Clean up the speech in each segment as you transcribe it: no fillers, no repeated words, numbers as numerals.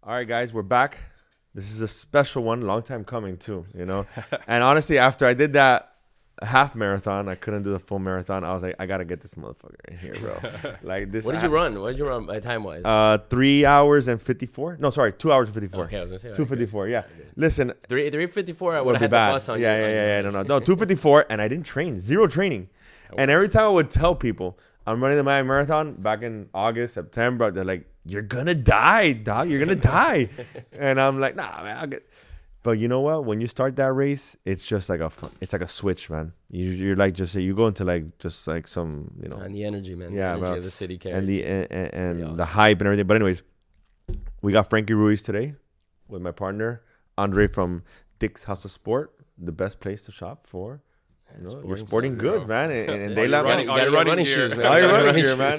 All right, guys, we're back. This is a special one, long time coming too, you know. And honestly, after I did that half marathon, I couldn't do the full marathon. I was like, I gotta get this motherfucker in here, bro. Like this. What did you run? What did you run time wise? 3 hours and 54. No, sorry, 2 hours and 54. Okay, I was gonna say 2:54. Yeah. Listen, 3:54. I would have had bad. the bus on you. Yeah. No. 2:54, and I didn't train. Zero training. And every time I would tell people I'm running the Miami Marathon back in August, September, they're like, "You're gonna die, dog. You're gonna die." And I'm like, "Nah, man, I'll get." But you know what? When you start that race, it's just like it's like a switch, man. You're like you go into like just like some, you know. And the energy, man. Yeah, the energy bro. of the city carries. And the awesome. the hype and everything. But anyways, we got Frankie Ruiz today with my partner Andre from Dick's House of Sport, the best place to shop for. You know, your sporting goods, man. And they love you got running shoes, man. All your running gear, man.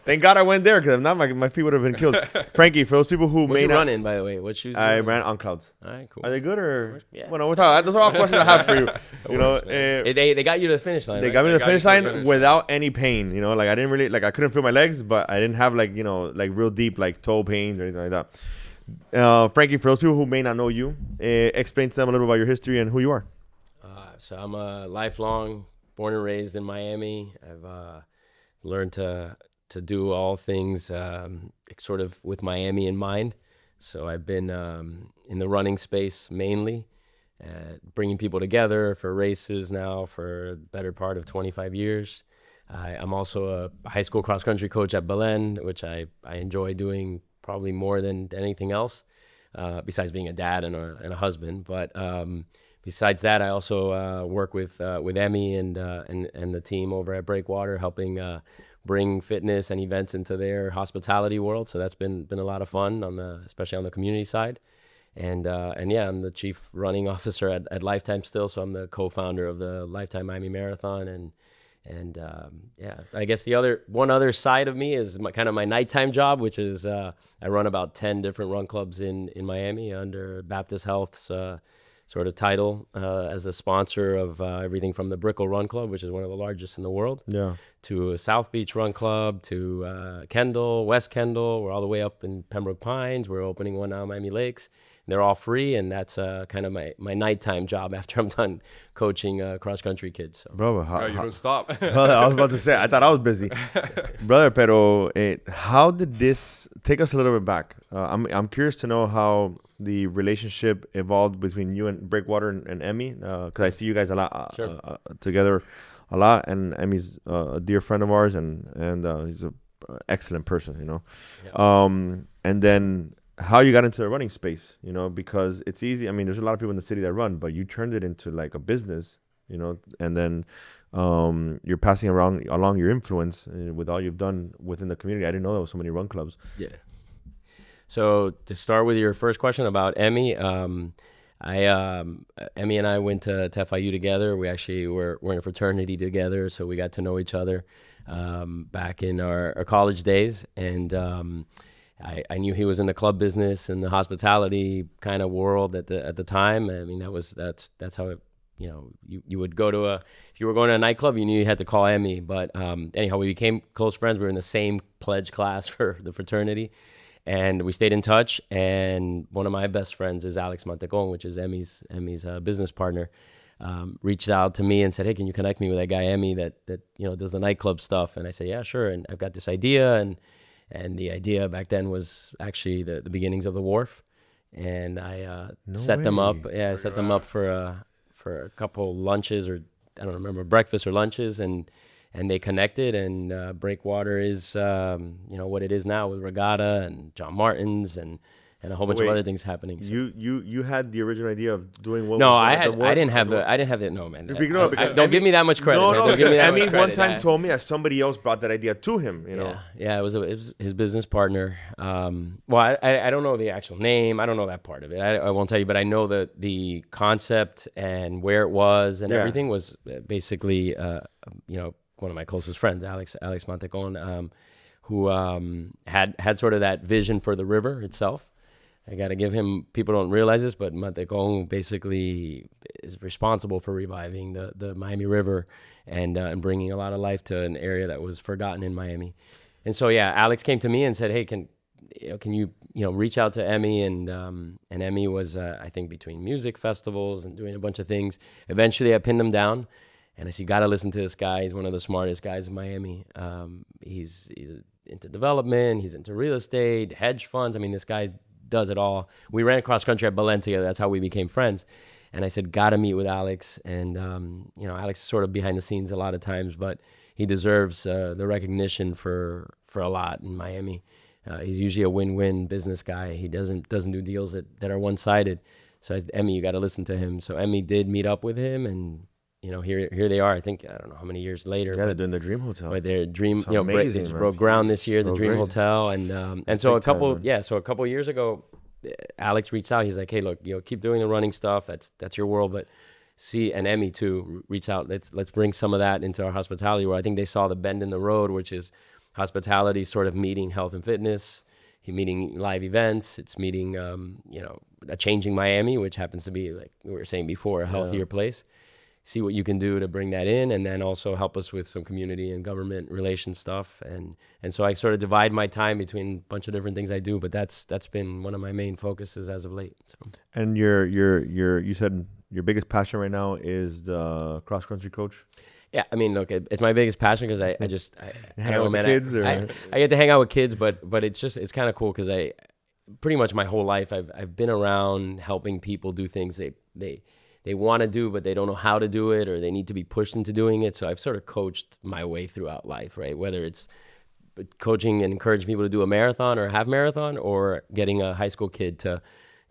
Thank God I went there, because if not, my feet would have been killed. Frankie, for those people who may you not run in, by the way? What shoes? I ran on Clouds. All right, cool. Are they good or? Yeah. Well, no, those are all questions I have for you. You know, they got you to the finish line. they right? got me to the finish line finish. without any pain. You know, like I didn't really I couldn't feel my legs, but I didn't have like, you know, like real deep like toe pains or anything like that. Frankie, for those people who may not know you, explain to them a little about your history and who you are. So I'm a lifelong born and raised in Miami. I've learned to do all things sort of with Miami in mind. So I've been in the running space mainly, bringing people together for races now for the better part of 25 years. I'm also a high school cross-country coach at Belen, which I enjoy doing probably more than anything else, besides being a dad and a husband. But besides that, I also work with Emmy and the team over at Breakwater, helping bring fitness and events into their hospitality world. So that's been a lot of fun especially on the community side. And yeah, I'm the chief running officer at Lifetime still. So I'm the co-founder of the Lifetime Miami Marathon. And yeah, I guess one other side of me is kind of my nighttime job, which is I run about 10 different run clubs in Miami under Baptist Health's sort of title as a sponsor of everything from the Brickell Run Club, which is one of the largest in the world, to a South Beach Run Club, to Kendall, West Kendall. We're all the way up in Pembroke Pines. We're opening one now in Miami Lakes. They're all free, and that's kind of my nighttime job after I'm done coaching cross-country kids. So. Bro, You don't stop. I was about to say, I thought I was busy. Brother, pero how did this take us a little bit back? I'm curious to know how the relationship evolved between you and Breakwater and Emmy, because I see you guys a lot together a lot, and Emmy's a dear friend of ours, and he's an excellent person, you know. Yeah. And then how you got into the running space, you know, because it's easy. I mean, there's a lot of people in the city that run, but you turned it into like a business, you know, and then you're passing along your influence with all you've done within the community. I didn't know there was so many run clubs. Yeah. So to start with your first question about Emmy, Emmy and I went to FIU together. We actually were in a fraternity together, so we got to know each other back in our college days, and I knew he was in the club business and the hospitality kind of world at the time. I mean, that's how it, you know, you would go to if you were going to a nightclub, you knew you had to call Emmy. But anyhow, we became close friends. We were in the same pledge class for the fraternity, and we stayed in touch. And one of my best friends is Alex Montecon, which is Emmy's business partner. Reached out to me and said, "Hey, can you connect me with that guy Emmy that you know does the nightclub stuff?" And I said, "Yeah, sure." And I've got this idea, and the idea back then was actually the beginnings of the Wharf, and I set them up. Yeah, I set them up for a couple lunches, or I don't remember, breakfast or lunches, and they connected. And Breakwater is you know what it is now with Regatta and John Martin's and a whole bunch of other things happening. So. You had the original idea of doing what? No, I didn't have the. No, man. Don't give me that much credit. No, man. Don't give me that much Emmy credit. one time told me that somebody else brought that idea to him. You know. Yeah. It was his business partner. Well, I don't know the actual name. I don't know that part of it. I won't tell you, but I know that the concept and where it was and everything was basically, you know, one of my closest friends, Alex Montecon, who had sort of that vision for the river itself. I got to give him, people don't realize this, but Montecon basically is responsible for reviving the Miami River and bringing a lot of life to an area that was forgotten in Miami. And so, yeah, Alex came to me and said, "Hey, can you reach out to Emmy? And Emmy was, I think, between music festivals and doing a bunch of things. Eventually, I pinned him down, and I said, you got to listen to this guy. He's one of the smartest guys in Miami. He's into development. He's into real estate, hedge funds. I mean, this guy does it all. We ran cross country at Belen together. That's how we became friends. And I said, got to meet with Alex. And, Alex is sort of behind the scenes a lot of times, but he deserves the recognition for a lot in Miami. He's usually a win-win business guy. He doesn't do deals that are one-sided. So I said, Emmy, you got to listen to him. So Emmy did meet up with him, and here they are. I think, I don't know how many years later. Yeah, they're doing the Dream Hotel. But their Dream, amazing, they broke ground this year, the Dream crazy. Hotel, and so a couple years ago, Alex reached out. He's like, hey, look, keep doing the running stuff. That's your world, but and Emmy too reached out. Let's bring some of that into our hospitality, where I think they saw the bend in the road, which is hospitality sort of meeting health and fitness, meeting live events. It's meeting, a changing Miami, which happens to be, like we were saying before, a healthier place. See what you can do to bring that in, and then also help us with some community and government relations stuff. And so I sort of divide my time between a bunch of different things I do, but that's been one of my main focuses as of late. So. And you said your biggest passion right now is the cross country coach? Yeah, I mean, look, it's my biggest passion because I hang out with kids, I get to hang out with kids, but it's kind of cool because I pretty much my whole life I've been around helping people do things they want to do, but they don't know how to do it, or they need to be pushed into doing it. So I've sort of coached my way throughout life, right? Whether it's coaching and encouraging people to do a marathon or a half marathon, or getting a high school kid to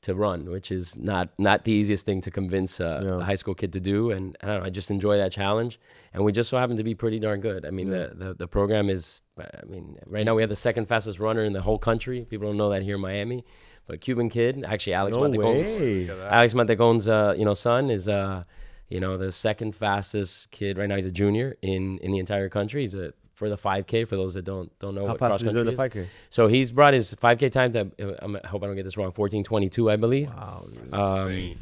run, which is not the easiest thing to convince a high school kid to do. And I don't know, I just enjoy that challenge. And we just so happen to be pretty darn good. I mean, the program is, right now we have the second fastest runner in the whole country. People don't know that here in Miami. But Cuban kid, actually Alex Mantecon's son is the second fastest kid right now. He's a junior in the entire country. He's for the 5K, for those that don't know what cross country is. 5K? So he's brought his 5K times. I hope I don't get this wrong. 14:22, I believe. Wow, that's insane.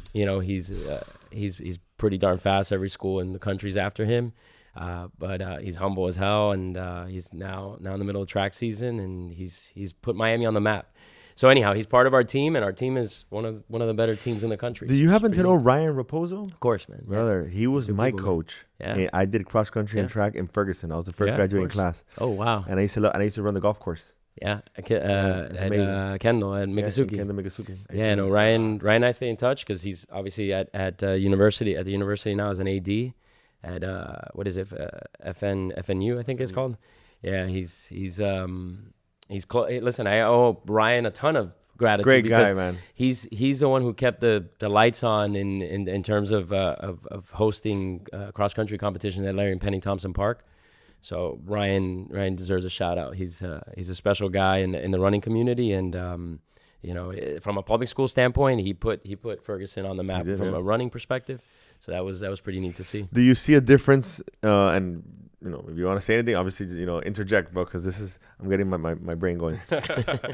He's pretty darn fast. Every school in the country's after him. But he's humble as hell, and he's now in the middle of track season, and he's put Miami on the map. So anyhow, he's part of our team, and our team is one of the better teams in the country. Do you happen to know Ryan Raposo? Of course, man. Brother, he was my coach. Yeah. I did cross country and track in Ferguson. I was the first graduating class. Oh wow! And I used to run the golf course. Yeah, at Kendall and Miccosukee. Yeah, Kendall Miccosukee. Yeah, no, Ryan and I stay in touch because he's obviously at university. At the university now as an AD at what is it? FNU, I think it's called. Yeah, he's listen, I owe Ryan a ton of gratitude. Great guy, man. He's the one who kept the lights on in terms of hosting cross country competition at Larry and Penny Thompson Park. So Ryan deserves a shout out. He's a special guy in the running community, and from a public school standpoint, he put Ferguson on the map from a running perspective. So that was pretty neat to see. Do you see a difference? And if you want to say anything, obviously, interject, bro, because I'm getting my brain going.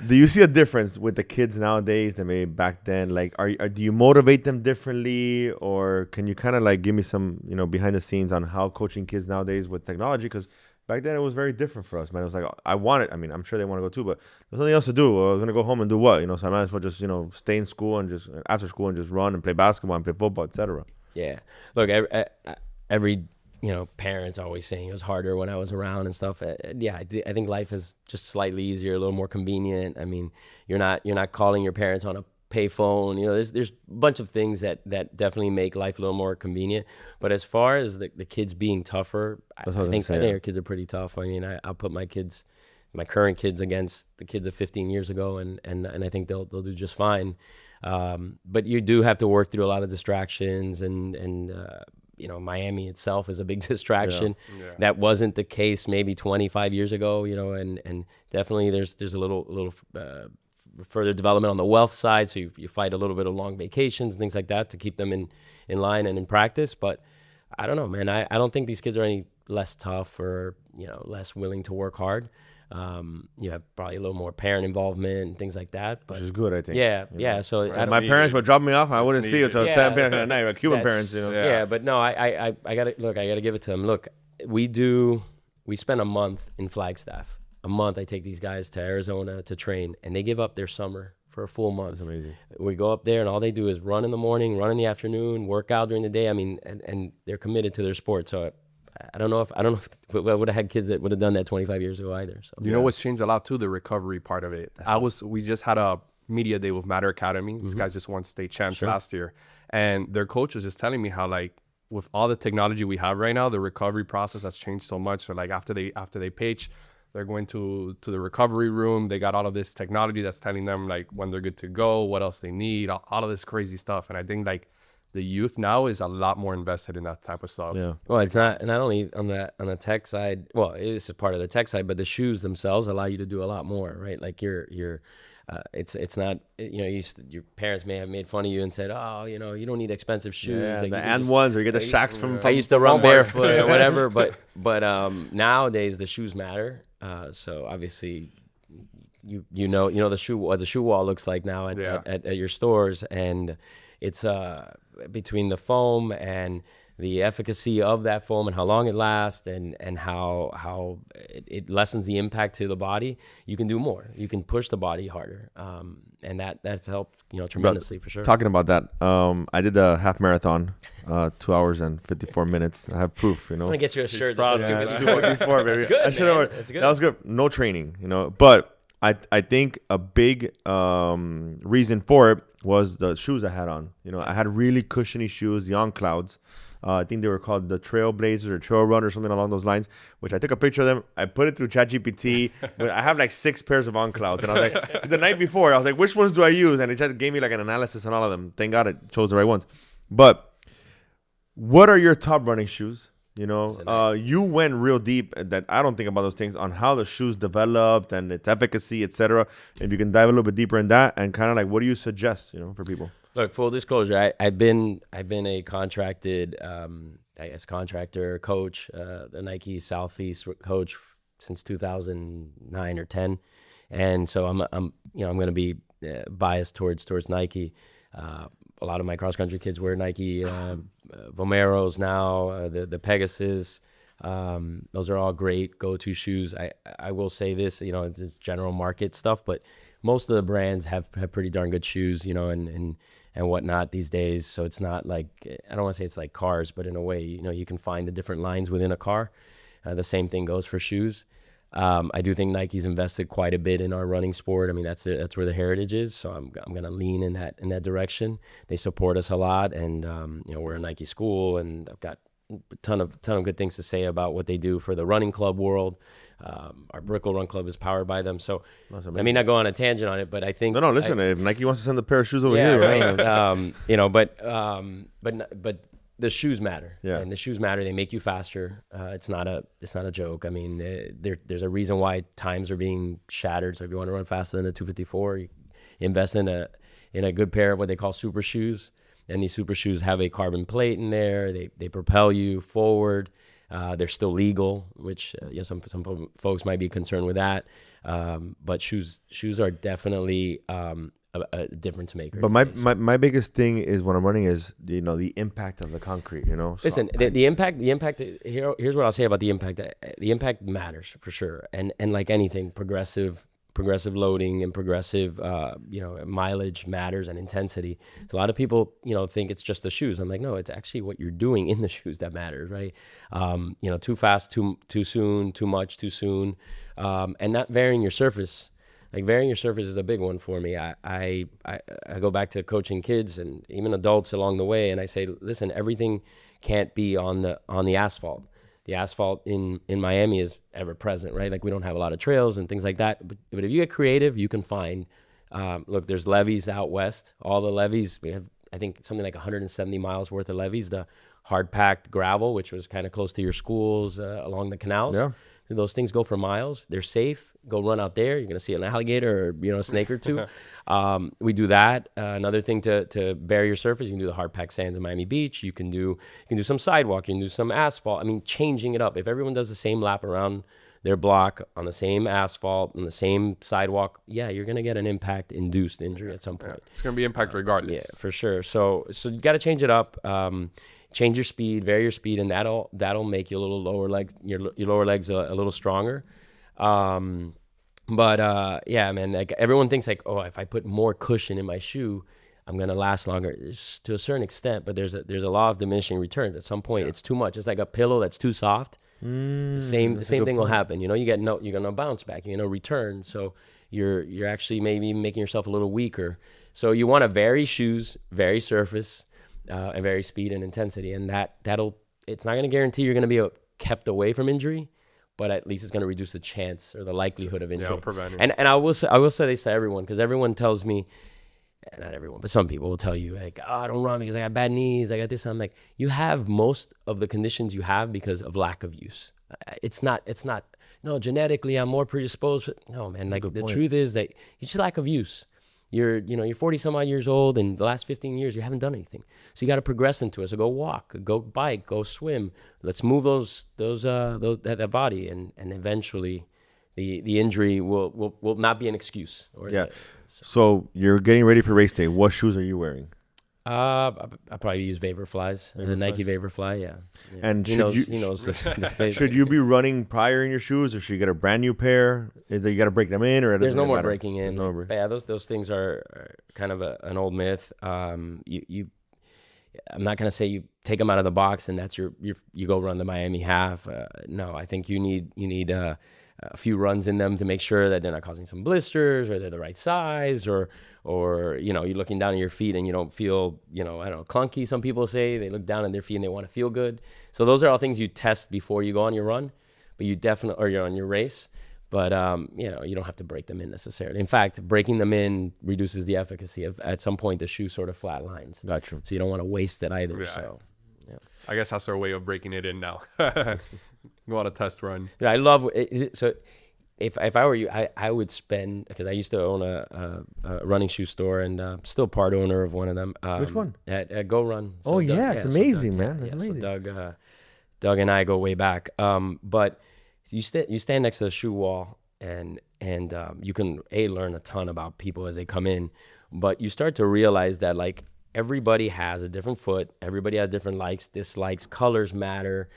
Do you see a difference with the kids nowadays than maybe back then? Like, do you motivate them differently, or can you kind of like give me some, behind the scenes on how coaching kids nowadays with technology? Because back then it was very different for us, man. It was like, I'm sure they want to go too, but there's nothing else to do. I was going to go home and do what? So I might as well just, stay in school and just after school and just run and play basketball and play football, etc. Yeah. Look, every parents always saying it was harder when I was around and stuff. I think life is just slightly easier, a little more convenient. I mean, you're not calling your parents on a payphone. There's a bunch of things that definitely make life a little more convenient. But as far as the kids being tougher, I think our kids are pretty tough. I mean, I'll put my current kids against the kids of 15 years ago, and I think they'll do just fine. But you do have to work through a lot of distractions, and Miami itself is a big distraction. Yeah. That wasn't the case maybe 25 years ago, and definitely there's a little further development on the wealth side. So you fight a little bit of long vacations and things like that to keep them in line and in practice. But I don't know, man. I don't think these kids are any less tough or, less willing to work hard. You have probably a little more parent involvement and things like that, but which is good, I think. Yeah. So my parents would drop me off, and I wouldn't see it till 10 p.m. at night. Like Cuban parents, Yeah, but no, I gotta give it to them. Look, we spent a month in Flagstaff, a month, I take these guys to Arizona to train, and they give up their summer for a full month. That's amazing. We go up there, and all they do is run in the morning, run in the afternoon, work out during the day. I mean, and they're committed to their sport. So I don't know if I would have had kids that would have done that 25 years ago either. So you know what's changed a lot too? The recovery part of it. We just had a media day with Matter Academy. These guys just won state champs last year, and their coach was just telling me how, like, with all the technology we have right now, the recovery process has changed so much. So like after they pitch, they're going to the recovery room. They got all of this technology that's telling them like when they're good to go, what else they need, all of this crazy stuff. And I think like the youth now is a lot more invested in that type of stuff. Yeah. Well, it's not only on the tech side. Well, it is a part of the tech side, but the shoes themselves allow you to do a lot more, right? Like it's not, your parents may have made fun of you and said, oh, you don't need expensive shoes. Yeah, like the and ones, or you get the Shacks from I used to run Walmart. barefoot or whatever, but nowadays the shoes matter. So obviously you know what the shoe wall looks like now at your stores, and it's between the foam and the efficacy of that foam and how long it lasts and how it lessens the impact to the body. You can do more. You can push the body harder, and that's helped tremendously for sure. Talking about that, I did a half marathon, 2 hours and 54 minutes. I have proof. I'm gonna get you a shirt that says 254, baby. That's good, I should have. That's good. That was good. No training, but I think a big reason for it was the shoes I had on. I had really cushiony shoes, the On Clouds. I think they were called the Trailblazers or Trail Run or something along those lines, which I took a picture of them. I put it through ChatGPT. I have like 6 pairs of On Clouds. And I was like, the night before, I was like, which ones do I use? And it gave me like an analysis on all of them. Thank God it chose the right ones. But what are your top running shoes? You went real deep that I don't think about those things on how the shoes developed and its efficacy, etc. If you can dive a little bit deeper in that and kind of like, what do you suggest, for people? Look, full disclosure, I've been a contracted, contractor coach, the Nike Southeast coach since 2009 or 10, and so I'm going to be biased towards Nike. A lot of my cross country kids wear Nike Vomeros now, the Pegasus. Those are all great go-to shoes. I will say this, it's general market stuff, but most of the brands have pretty darn good shoes, and whatnot these days. So it's not like, I don't want to say it's like cars, but in a way, you can find the different lines within a car. The same thing goes for shoes. I do think Nike's invested quite a bit in our running sport. I mean, that's where the heritage is. So I'm going to lean in that direction. They support us a lot, and we're a Nike school, and I've got a ton of good things to say about what they do for the running club world. Our Brickell Run Club is powered by them. So I mean, not go on a tangent on it, but I think listen, if Nike wants to send a pair of shoes over here, right? But the shoes matter. Yeah. And the shoes matter. They make you faster. It's not a joke. I mean, there's a reason why times are being shattered. So if you want to run faster than a 254, you invest in a good pair of what they call super shoes. And these super shoes have a carbon plate in there. They propel you forward. They're still legal, which some folks might be concerned with that. But shoes are definitely a difference maker. But my biggest thing is when I'm running is the impact of the concrete. So listen, the impact. Here's what I'll say about the impact. The impact matters for sure, and like anything, progressive loading and progressive mileage matters, and intensity. So a lot of people think it's just the shoes. I'm like, no, it's actually what you're doing in the shoes that matters, right? Too fast, too soon, too much, too soon, and not varying your surface. Like varying your surface is a big one for me. I go back to coaching kids and even adults along the way, and I say, listen, everything can't be on the asphalt. The asphalt in Miami is ever present, right? Like we don't have a lot of trails and things like that. But if you get creative, you can find, look, there's levees out west. All the levees, we have, I think, something like 170 miles worth of levees. The hard-packed gravel, which was kind of close to your schools along the canals. Yeah. Those things go for miles. They're safe. Go run out there. You're going to see an alligator or a snake or two. We do that. Another thing to bury your surface, you can do the hard packed sands in Miami Beach. You can do some sidewalk. You can do some asphalt. I mean, changing it up. If everyone does the same lap around their block on the same asphalt on the same sidewalk, you're going to get an impact induced injury at some point. Yeah. It's going to be impact regardless. Yeah, for sure. So you got to change it up. Change your speed, vary your speed, and that'll make your little lower legs, your lower legs a little stronger. Yeah, man, like everyone thinks like, oh, if I put more cushion in my shoe, I'm gonna last longer. It's to a certain extent, but there's a law of diminishing returns. At some point, it's too much. It's like a pillow that's too soft. The same thing will happen. You know, you're gonna bounce back. You know, return. So you're actually maybe making yourself a little weaker. So you want to vary shoes, vary surface, and vary speed and intensity, and that'll. It's not gonna guarantee you're gonna be kept away from injury, but at least it's going to reduce the chance or the likelihood of injury. Yeah, prevent it. And I will say this to everyone, because everyone tells me, not everyone, but some people will tell you like, oh, I don't run because I got bad knees, I got this. I'm like, you have most of the conditions you have because of lack of use. It's not. No, genetically I'm more predisposed. No, man. Like the truth is that it's just lack of use. You're 40 some odd years old, and the last 15 years you haven't done anything. So you got to progress into it. So go walk, go bike, go swim. Let's move that body, and eventually, the injury will not be an excuse. So you're getting ready for race day. What shoes are you wearing? I probably use Vaporflies, the Nike Vaporfly. Yeah. And he knows this. Should you be running prior in your shoes, or should you get a brand new pair? Either you got to break them in, or there's no more breaking in. No. Yeah, those things are kind of an old myth. I'm not gonna say you take them out of the box and that's you go run the Miami half. No, I think you need a few runs in them to make sure that they're not causing some blisters, or they're the right size, or you're looking down at your feet and you don't feel, I don't know, clunky. Some people say they look down at their feet and they want to feel good. So those are all things you test before you go on your run, but you're on your race. But you don't have to break them in necessarily. In fact, breaking them in reduces the efficacy of, at some point, the shoe sort of flat lines. Gotcha. So you don't want to waste it either. Yeah. So yeah. I guess that's our way of breaking it in now. Go on a test run. Yeah, I love it. So if I were you, I would spend, because I used to own a running shoe store, and still part owner of one of them. Which one? At Go Run. So it's amazing, man. That's amazing. So Doug and I go way back. But you stand next to the shoe wall, and you can learn a ton about people as they come in, but you start to realize that like everybody has a different foot, everybody has different likes, dislikes, colors matter.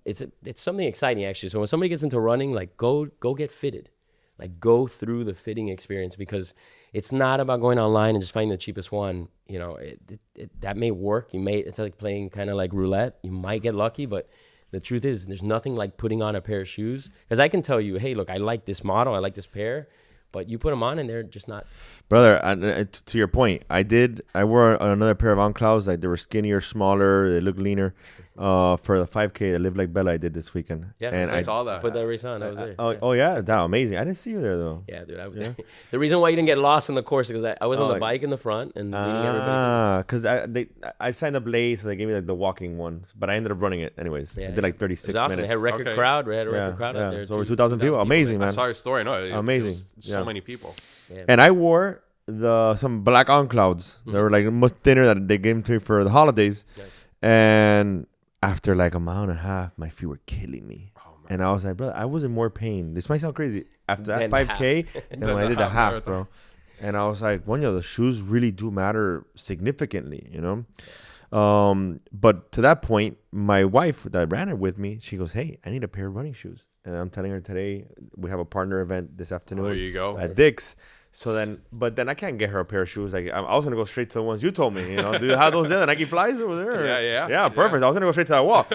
It's something exciting actually. So when somebody gets into running, like go get fitted, like go through the fitting experience, because it's not about going online and just finding the cheapest one. That may work. It's like playing kind of like roulette. You might get lucky, but the truth is there's nothing like putting on a pair of shoes. Because I can tell you, hey, look, I like this model, I like this pair, but you put them on and they're just not. Brother, to your point, I wore another pair of On Clouds. Like they were skinnier, smaller, they looked leaner. For the 5K that Live Like Bella I did this weekend. Yeah, and I saw that. Put that race on. I was there. Oh yeah, that amazing. I didn't see you there though. Yeah, dude. The reason why you didn't get lost in the course is because I was on the bike in the front and leading everybody. Because I signed up late, so they gave me like the walking ones, but I ended up running it anyways. I did like 36 it was awesome. minutes. They had a record crowd. We had a record crowd out there. So over 2,000 people. Amazing, man. I saw your story. No, amazing. So many people. Yeah, and I wore some black On Clouds. They were like much thinner that they gave to me for the holidays. Yes. And after like a mile and a half, my feet were killing me. And I was like, brother, I was in more pain. This might sound crazy. After that 5K than when I did the half, bro. And I was like, the shoes really do matter significantly, But to that point, my wife that ran it with me, she goes, hey, I need a pair of running shoes. And I'm telling her today, we have a partner event this afternoon. There you go. At Dick's. So then I can't get her a pair of shoes. Like I was gonna go straight to the ones you told me. Do you have those there? The Nike Flies over there? Yeah, perfect. I was gonna go straight to that wall.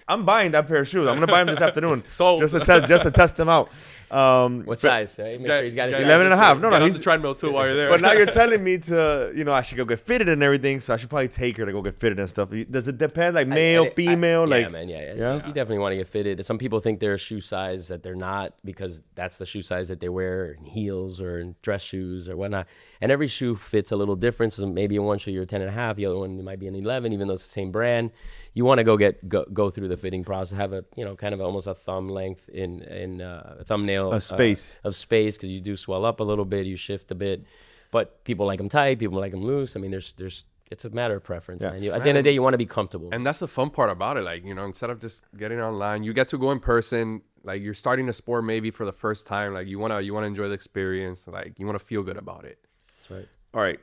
I'm buying that pair of shoes. I'm gonna buy them this afternoon. So just to test them out. What size? Right? Make sure he's got his 11 and a half. No, he's on the treadmill too while you're there. But now you're telling me to, I should go get fitted and everything. So I should probably take her to go get fitted and stuff. Does it depend? Like male, female? Yeah, man. Yeah. You definitely want to get fitted. Some people think they're a shoe size that they're not, because that's the shoe size that they wear in heels or in dress shoes or whatnot. And every shoe fits a little different. So maybe in one shoe you're 10 and a half, the other one might be an 11, even though it's the same brand. You want to go through the fitting process, have a kind of almost a thumb length in a thumbnail of space, because you do swell up a little bit, you shift a bit, but people like them tight, people like them loose. I mean, there's it's a matter of preference, man. At the end of the day, you want to be comfortable, and that's the fun part about it. Like instead of just getting online, you get to go in person. Like you're starting a sport maybe for the first time. Like you wanna enjoy the experience. Like you want to feel good about it. That's right. All right.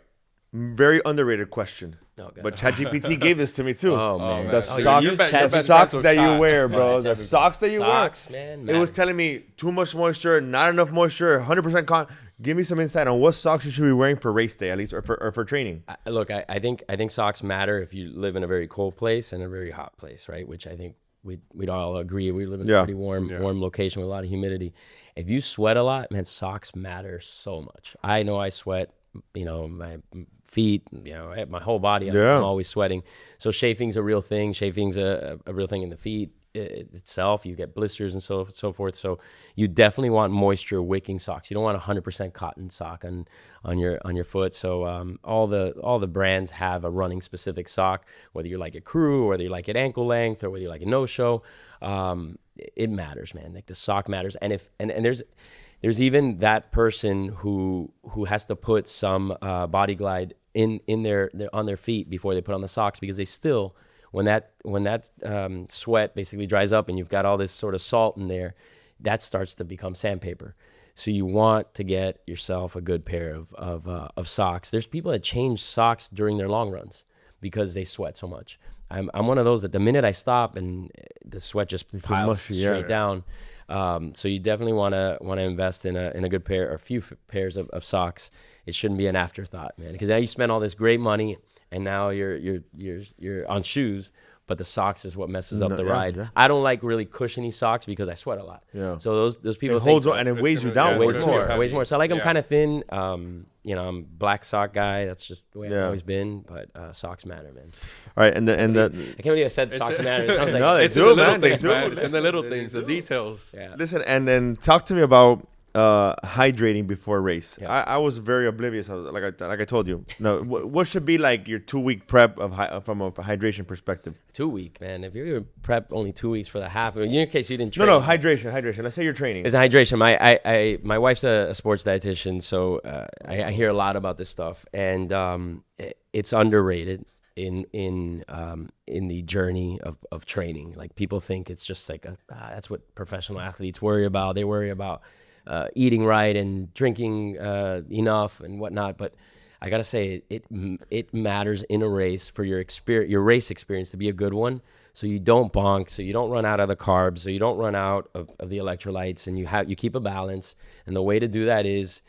Very underrated question. But ChatGPT gave this to me too. Oh man, the socks that you wear, bro. The socks that you wear. Man. It was telling me too much moisture, not enough moisture, 100% cotton. Give me some insight on what socks you should be wearing for race day, at least, or for training. Look, I think socks matter if you live in a very cold place and a very hot place, right? Which I think we'd all agree. We live in a pretty warm location with a lot of humidity. If you sweat a lot, man, socks matter so much. I know I sweat, my feet, my whole body. I'm always sweating. So chafing's a real thing. Chafing's a real thing in the feet itself. You get blisters and so forth. So you definitely want moisture wicking socks. You don't want a 100% cotton sock on your foot. So all the brands have a running specific sock, whether you like it crew, or whether you like it ankle length, or whether you like it no show. It matters, man. Like the sock matters. And there's even that person who has to put some body glide in their on their feet before they put on the socks, because they still, when that sweat basically dries up and you've got all this sort of salt in there, that starts to become sandpaper. So you want to get yourself a good pair of socks. There's people that change socks during their long runs because they sweat so much. I'm one of those that the minute I stop and the sweat just piles straight down. So you definitely want to invest in a good pair or a few pairs of socks. It shouldn't be an afterthought, man, because now you spend all this great money and now you're on shoes, but the socks is what messes up the ride. Yeah. I don't like really cushiony socks because I sweat a lot. Yeah. So those people it holds on and it weighs you down. Weighs more. So I like them kind of thin. I'm a black sock guy. That's just the way I've always been. But socks matter, man. All right, and I can't believe I said socks matter. It sounds like no, they do, man. They do. It's in the little things, the details. Yeah. Listen, and then talk to me about hydrating before a race. Yeah. I was very oblivious. Like I told you. No, what should be like your 2-week prep from a hydration perspective? 2 week, man. If you're prep only 2 weeks for the half, in your case you didn't train. No, hydration. Let's say you're training. It's hydration. My wife's a sports dietitian, so I hear a lot about this stuff, and it's underrated in the journey of training. Like people think it's just like that's what professional athletes worry about. They worry about eating right and drinking enough and whatnot, but I gotta say it matters in a race for your race experience to be a good one, so you don't bonk, so you don't run out of the carbs, so you don't run out of the electrolytes, and you keep a balance. And the way to do that is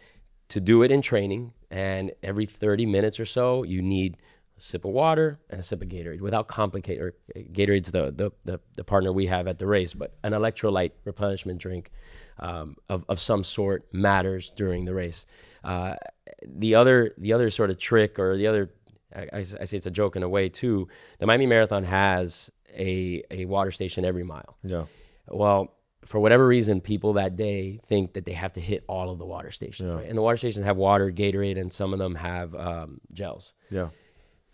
to do it in training, and every 30 minutes or so you need a sip of water and a sip of Gatorade without complicating. Or Gatorade's the partner we have at the race, but an electrolyte replenishment drink of some sort matters during the race. The other sort of trick, or the other, I say it's a joke in a way too, the Miami Marathon has a water station every mile. Yeah. Well, for whatever reason, people that day think that they have to hit all of the water stations, right? And the water stations have water, Gatorade, and some of them have gels. Yeah.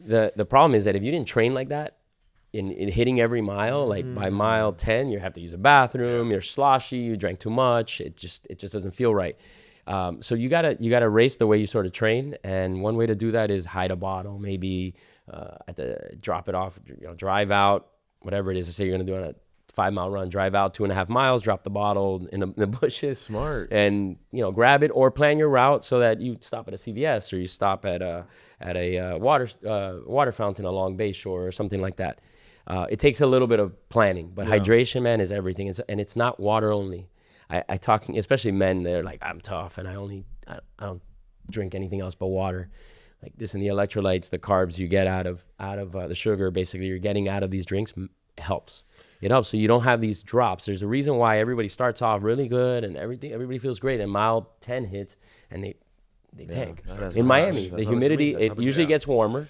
The problem is that if you didn't train like that, in hitting every mile, like by mile 10, you have to use a bathroom, you're sloshy, you drank too much, it just doesn't feel right. So you gotta race the way you sort of train, and one way to do that is hide a bottle, maybe drop it off, drive out, whatever it is. Say you're gonna do on a 5-mile run, drive out 2.5 miles, drop the bottle in the bushes. Smart. And grab it, or plan your route so that you stop at a CVS, or you stop at a water fountain along Bayshore or something like that. It takes a little bit of planning, but hydration, man, is everything. It's not water only. I talk, especially men, they're like, I'm tough and I don't drink anything else but water. Like this, and the electrolytes, the carbs you get out of the sugar, basically you're getting out of these drinks, helps. It helps, so you don't have these drops. There's a reason why everybody starts off really good and everybody feels great, and mile 10 hits and they tank. In Miami, the humidity, it usually gets warmer.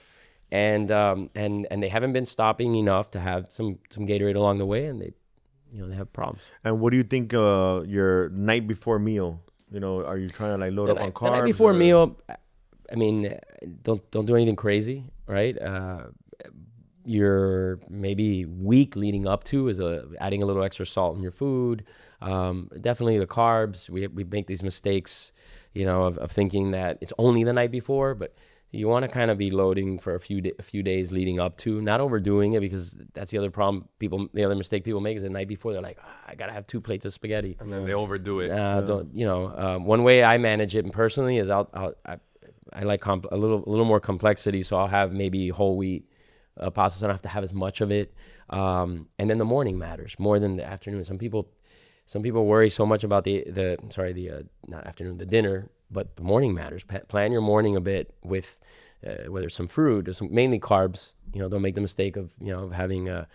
And they haven't been stopping enough to have some Gatorade along the way, and they have problems. And what do you think your night before meal? Are you trying to load up on carbs? The night before meal, I mean, don't do anything crazy, right? Your maybe week leading up to is adding a little extra salt in your food. Definitely the carbs. We make these mistakes, of thinking that it's only the night before, but you want to kind of be loading for a few days leading up to, not overdoing it, because that's the other problem. The other mistake people make is the night before they're like, I gotta have 2 plates of spaghetti, and then they overdo it. One way I manage it personally is I like a little more complexity. So I'll have maybe whole wheat pasta. So I don't have to have as much of it. And then the morning matters more than the afternoon. Some people worry so much about the not afternoon, the dinner, but the morning matters. Plan your morning a bit with whether it's some fruit or mainly carbs. Don't make the mistake of having a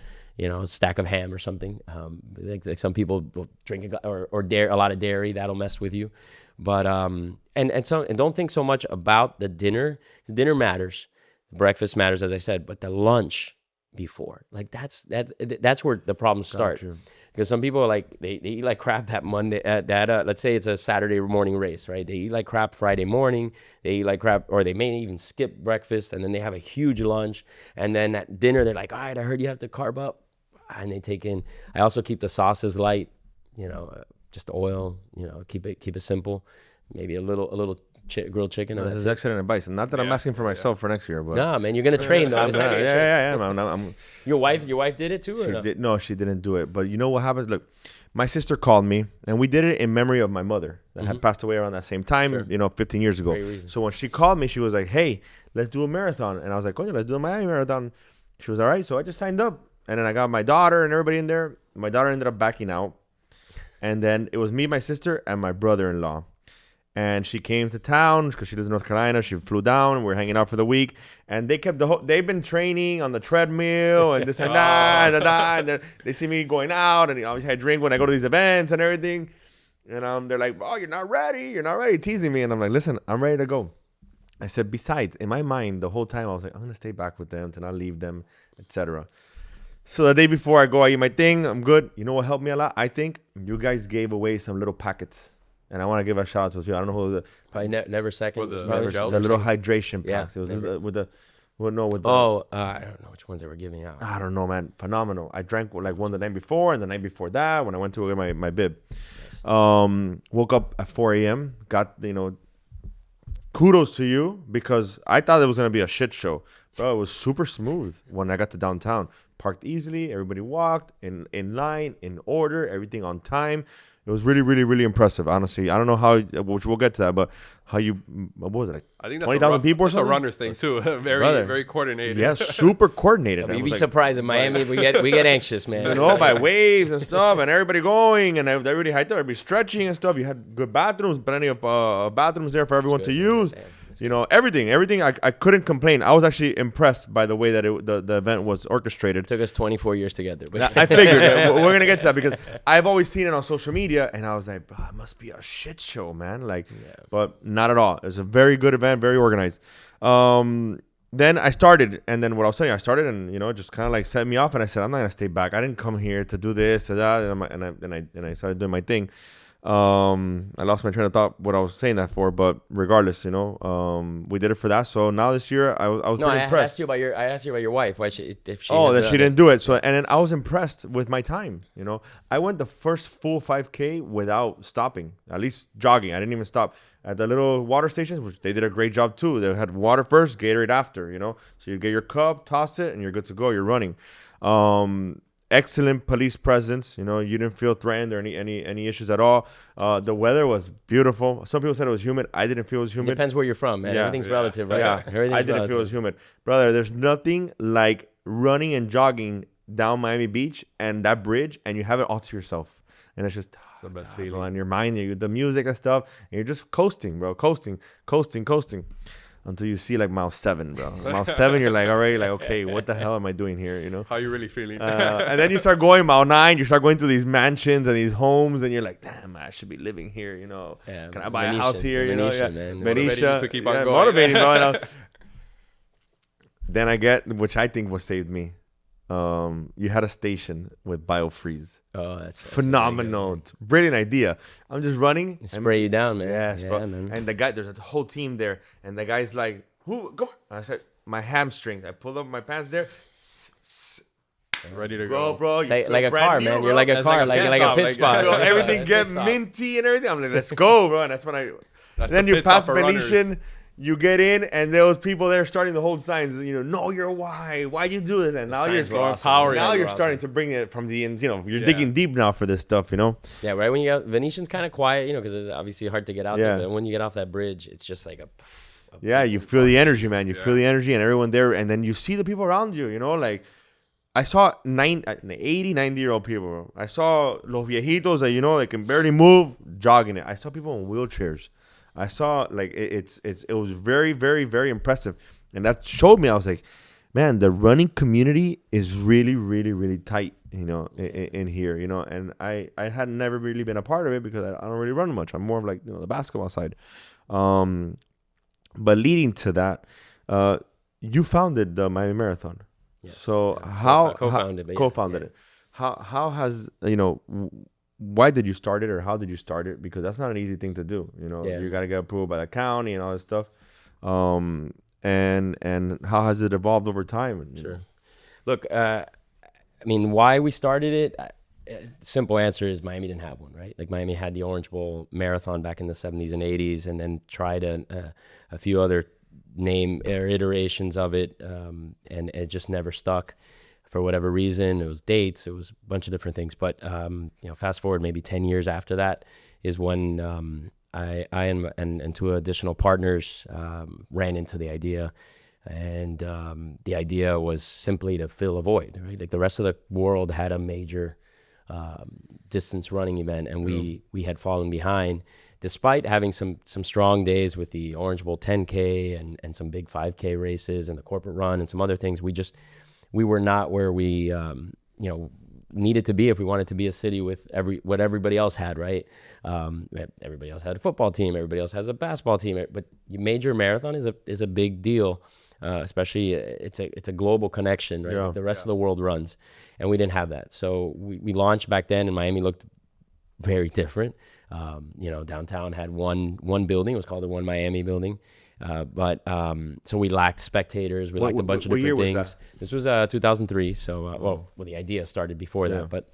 stack of ham or something. Like some people will drink or dairy, a lot of dairy. That'll mess with you. But and don't think so much about the dinner. The dinner matters. Breakfast matters, as I said, but the lunch before, like that's where the problems start. Gotcha. Because some people are like they eat like crap that Monday let's say it's a Saturday morning race, right? They eat like crap Friday morning, they eat like crap, or they may even skip breakfast, and then they have a huge lunch, and then at dinner they're like, all right, I heard you have to carb up, and they take in. I also keep the sauces light, just oil, keep it simple, maybe a little grilled chicken. This is excellent advice. Not that I'm asking for myself for next year, but no, man, you're gonna train though. I'm Your wife did it too, or no? She didn't do it. But you know what happens? Look, my sister called me, and we did it in memory of my mother that had passed away around that same time, 15 years ago. So when she called me, she was like, "Hey, let's do a marathon," and I was like, "Coño, let's do a Miami marathon." She was all right, so I just signed up, and then I got my daughter and everybody in there. My daughter ended up backing out, and then it was me, my sister, and my brother-in-law. And she came to town because she lives in North Carolina. She flew down, and we're hanging out for the week. And they kept they've been training on the treadmill and this and that. And they see me going out, and obviously I drink when I go to these events and everything. And they're like, "Oh, you're not ready," teasing me. And I'm like, "Listen, I'm ready to go." I said, besides, in my mind, the whole time I was like, I'm gonna stay back with them to not leave them, etc. So the day before I go, I eat my thing. I'm good. You know what helped me a lot? I think you guys gave away some little packets. And I want to give a shout out to those people. I don't know who probably never second. The little hydration packs. Yeah, it was with the I don't know which ones they were giving out. I don't know, man. Phenomenal. I drank like one the night before and the night before that when I went to get my bib. Woke up at 4 a.m. Got kudos to you because I thought it was gonna be a shit show, bro. It was super smooth when I got to downtown. Parked easily. Everybody walked in line, in order, everything on time. It was really, really, really impressive, honestly. I don't know how, which we'll get to that, but how what was it, like I think that's 20,000 people or something? That's a runner's thing, too. Very coordinated. Yeah, super coordinated. You'd be surprised in Miami. We get anxious, man. By waves and stuff, and everybody going, and everybody hyped up, everybody stretching and stuff. You had good bathrooms, plenty of bathrooms there for everyone to use. Everything. I couldn't complain. I was actually impressed by the way that the event was orchestrated. It took us 24 years to get there. But I figured that we're gonna get to that because I've always seen it on social media, and I was like, bro, it must be a shit show, man. But not at all. It was a very good event, very organized. Then I started, and then what I was saying, I started, and just kind of like set me off, and I said, I'm not gonna stay back. I didn't come here to do this or that, and I started doing my thing. I lost my train of thought what I was saying that for, but regardless, we did it for that. So now this year I was pretty impressed. I asked you about your wife. Why she didn't do it. So and then I was impressed with my time. I went the first full 5K without stopping, at least jogging. I didn't even stop at the little water stations, which they did a great job too. They had water first, Gatorade after. So you get your cup, toss it, and you're good to go. You're running. Excellent police presence. You didn't feel threatened or any issues at all. The weather was beautiful. Some people said it was humid. I didn't feel it was humid. It depends where you're from, man. Everything's relative, right? Yeah, I didn't feel it was humid. Brother, there's nothing like running and jogging down Miami Beach and that bridge, and you have it all to yourself. And it's just the best feeling. On your mind, the music and stuff, and you're just coasting, bro. Coasting. Until you see like mile 7, bro. Mile 7, you're like already like, okay, what the hell am I doing here? How you really feeling? And then you start going mile 9. You start going through these mansions and these homes, and you're like, damn, I should be living here. Yeah, can I buy a house here? Benicia to keep on going. Motivating, bro. Then I get, which I think was saved me. You had a station with BioFreeze. Oh, that's phenomenal. Brilliant idea. I'm just running. Spray you down, man. Yes, bro. Man. And the guy, there's a whole team there, and the guy's like, "Who? Come on!" And I said, "My hamstrings." I pulled up my pants there. Ready to go, bro. Like a car, man. Bro. You're like a car, like a pit spot. Everything get minty and everything. I'm like, let's go, bro. And that's when then you pass Venetian. You get in, and there was people there starting to hold signs. No, you're why'd you do this? And now you're starting to bring it from the end. You're digging deep now for this stuff. Yeah, right. When you got Venetian's kind of quiet, because it's obviously hard to get out there. But when you get off that bridge, it's just like Yeah, you feel the energy, man. You feel the energy and everyone there. And then you see the people around you, you know, like I saw 80, 90-year-old people. I saw los viejitos that, you know, they can barely move, jogging it. I saw people in wheelchairs. I saw, like, it was very, very, very impressive. And that showed me, I was like, man, the running community is really, really, really tight, you know, in here, you know. And I had never really been a part of it because I don't really run much. I'm more of like, you know, the basketball side. But leading to that, you founded the Miami Marathon. Yes. So co-founded it. How has, you know, why did you start it, or how did you start it? Because that's not an easy thing to do. You know, you got to get approved by the county and all this stuff. And how has it evolved over time? Sure. Look, I mean, why we started it, simple answer is Miami didn't have one, right? Like Miami had the Orange Bowl Marathon back in the 70s and 80s, and then tried a few other name or iterations of it, and it just never stuck for whatever reason. It was dates, it was a bunch of different things. But you know, fast forward maybe 10 years after that is when I and two additional partners ran into the idea, and the idea was simply to fill a void, right? Like the rest of the world had a major distance running event, and we had fallen behind. Despite having some strong days with the Orange Bowl 10K and some big 5K races and the corporate run and some other things, we were not where we you know, needed to be if we wanted to be a city with what everybody else had, right? Everybody else had a football team, everybody else has a basketball team, but major marathon is a big deal, especially it's a global connection, right? Like the rest of the world runs, and we didn't have that. So we launched back then, and Miami looked very different. You know, downtown had one building. It was called the One Miami building. But so we lacked spectators. We lacked a bunch of different things. Was that? This was 2003. So, well, the idea started before that. But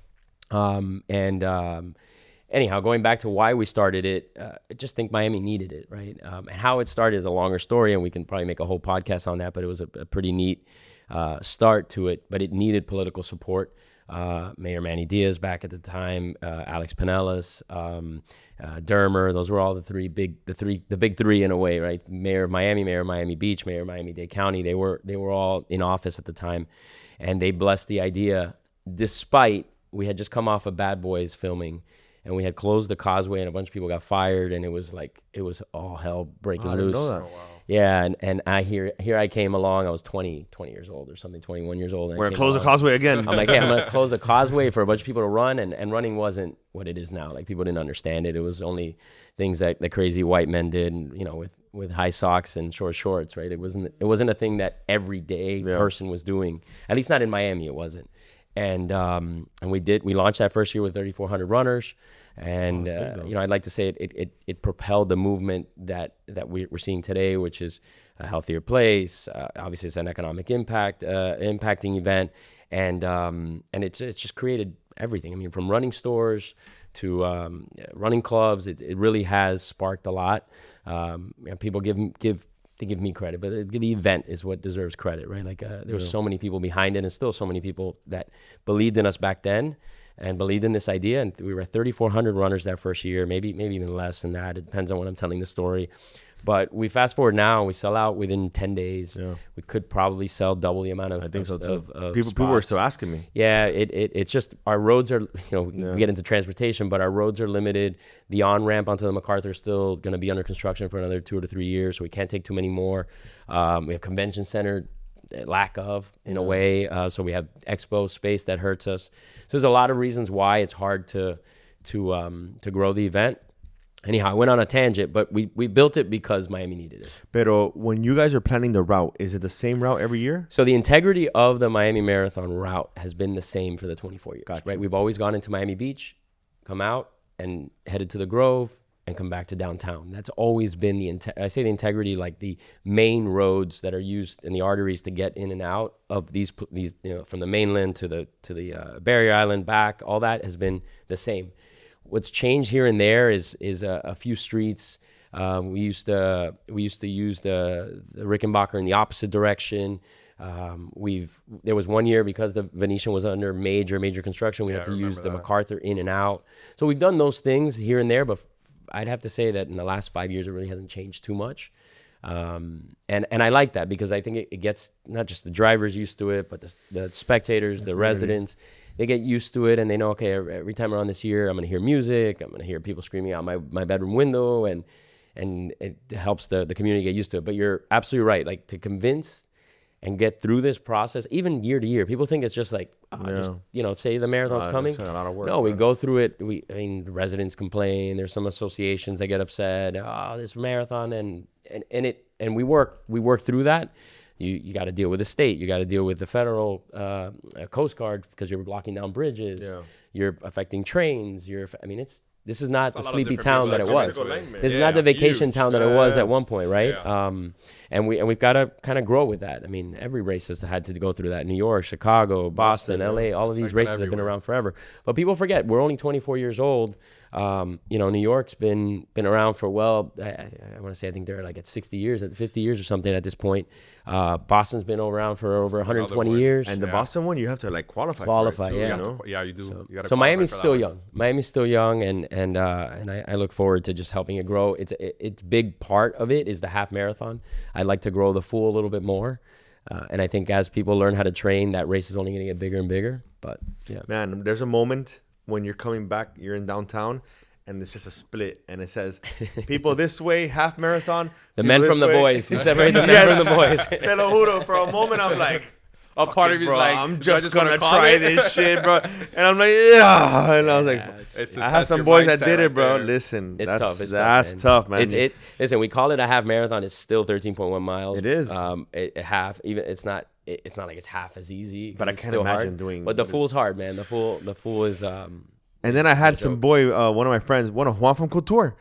anyhow, going back to why we started it, I just think Miami needed it, right? And how it started is a longer story, and we can probably make a whole podcast on that. But it was a pretty neat start to it. But it needed political support. Mayor Manny Diaz back at the time, Alex Pinellas, Dermer. Those were all the big three in a way, right? Mayor of Miami Beach, Mayor of Miami-Dade County. They were all in office at the time, and they blessed the idea. Despite we had just come off of Bad Boys filming, and we had closed the causeway, and a bunch of people got fired, and it was all hell breaking loose. I didn't know that. Oh, wow. Yeah, and here I came along. I was 20 years old or something, 21 years old. We're going to close the causeway again. I'm like, yeah, I'm going to close the causeway for a bunch of people to run, and running wasn't what it is now. Like, people didn't understand it. It was only things that the crazy white men did, you know, with high socks and short shorts, right? It wasn't a thing that everyday person was doing. At least not in Miami, it wasn't. And we launched that first year with 3,400 runners. And, you know, I'd like to say it propelled the movement that we're seeing today, which is a healthier place. Obviously, it's an economic impacting event. And it's just created everything. I mean, from running stores to running clubs, it really has sparked a lot. People give me credit, but the event is what deserves credit, right? Like there were so many people behind it, and still so many people that believed in us back then and believed in this idea. And we were 3,400 runners that first year, maybe even less than that. It depends on when I'm telling the story. But we fast forward now, and we sell out within 10 days. Yeah. We could probably sell double the amount of. I think so too. People were still asking me. Yeah, it's just our roads are. We get into transportation, but our roads are limited. The on ramp onto the MacArthur is still going to be under construction for another 2 to 3 years, so we can't take too many more. We have convention center lack of in a way, so we have expo space that hurts us. So there's a lot of reasons why it's hard to grow the event. Anyhow, I went on a tangent, but we built it because Miami needed it. Pero when you guys are planning the route, is it the same route every year? So the integrity of the Miami Marathon route has been the same for the 24 years, right? We've always gone into Miami Beach, come out, and headed to the Grove, and come back to downtown. That's always been I say the integrity, like the main roads that are used in the arteries to get in and out of these you know, from the mainland to the Barrier Island back. All that has been the same. What's changed here and there is a few streets. We used to use the Rickenbacker in the opposite direction. There was one year, because the Venetian was under major construction, we had to use the MacArthur in and out. So we've done those things here and there, but I'd have to say that in the last 5 years, it really hasn't changed too much. And I like that because I think it gets not just the drivers used to it, but the spectators, the residents, they get used to it and they know, okay, every time around this year, I'm going to hear music. I'm going to hear people screaming out my bedroom window, and it helps the community get used to it. But you're absolutely right. Like, to convince and get through this process, even year to year, people think it's just like, just, say the marathon's coming. It's a lot of work, no, we go through it. The residents complain. There's some associations that get upset. Oh, this marathon, and we work through that. You got to deal with the state. You got to deal with the federal Coast Guard because you're blocking down bridges. Yeah. You're affecting trains. This is not the sleepy town that it was. This is not the vacation town that it was at one point, right? Yeah. And we've got to kind of grow with that. I mean, every race has had to go through that. New York, Chicago, Boston, LA, all of these races have been around forever. But people forget we're only 24 years old. New York's been around for, I want to say, I think they're like at 60 years, at 50 years or something at this point. Boston's been around for over 120 years. And the Boston one, you have to qualify for it too, yeah. You do. So Miami's still young. Miami's still young, and I look forward to just helping it grow. It's big part of it is the half marathon. I'd like to grow the full a little bit more. And I think as people learn how to train, that race is only going to get bigger and bigger. But yeah. Man, there's a moment when you're coming back, you're in downtown, and it's just a split, and it says, people this way, half marathon. The men from the boys. You separate the men from the boys. Te lo juro, for a moment, I'm like, a part of me is like, I'm just gonna try this shit, bro. And I'm like, yeah. And I was like, I have some boys that did it, bro. Listen, that's tough, man. Listen, we call it a half marathon. It's still 13.1 miles. It is. Half, even it's not like it's half as easy. But I can't imagine doing. But the full's hard, man. The full is. And then I had some boy, one of my friends, Juan from Couture.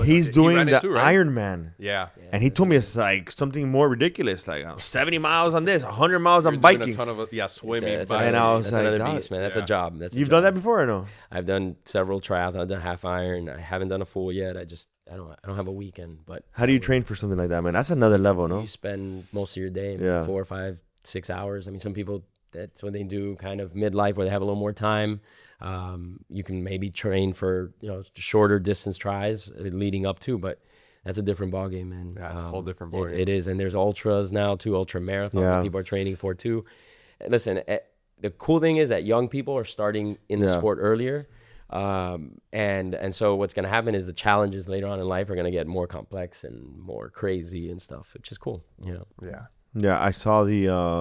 He's doing the Ironman. Yeah. And he told me it's like something more ridiculous, like 70 miles on this, 100 miles on biking. A ton of swimming. And I was like, another beast, man. That's a job. You've done that before or no? I've done several triathlons. I've done half iron. I haven't done a full yet. I don't have a weekend. But how do you train for something like that, man? That's another level, no? You spend most of your day, 4 or 5, 6 hours. I mean, some people, that's what they do kind of midlife where they have a little more time. You can maybe train for shorter distance tries leading up to, but that's a different ballgame, man. Yeah, it's a whole different ballgame. It is, and there's ultras now too, ultra marathon that people are training for too. And listen, the cool thing is that young people are starting in the sport earlier, and so what's going to happen is the challenges later on in life are going to get more complex and more crazy and stuff, which is cool, Yeah, I saw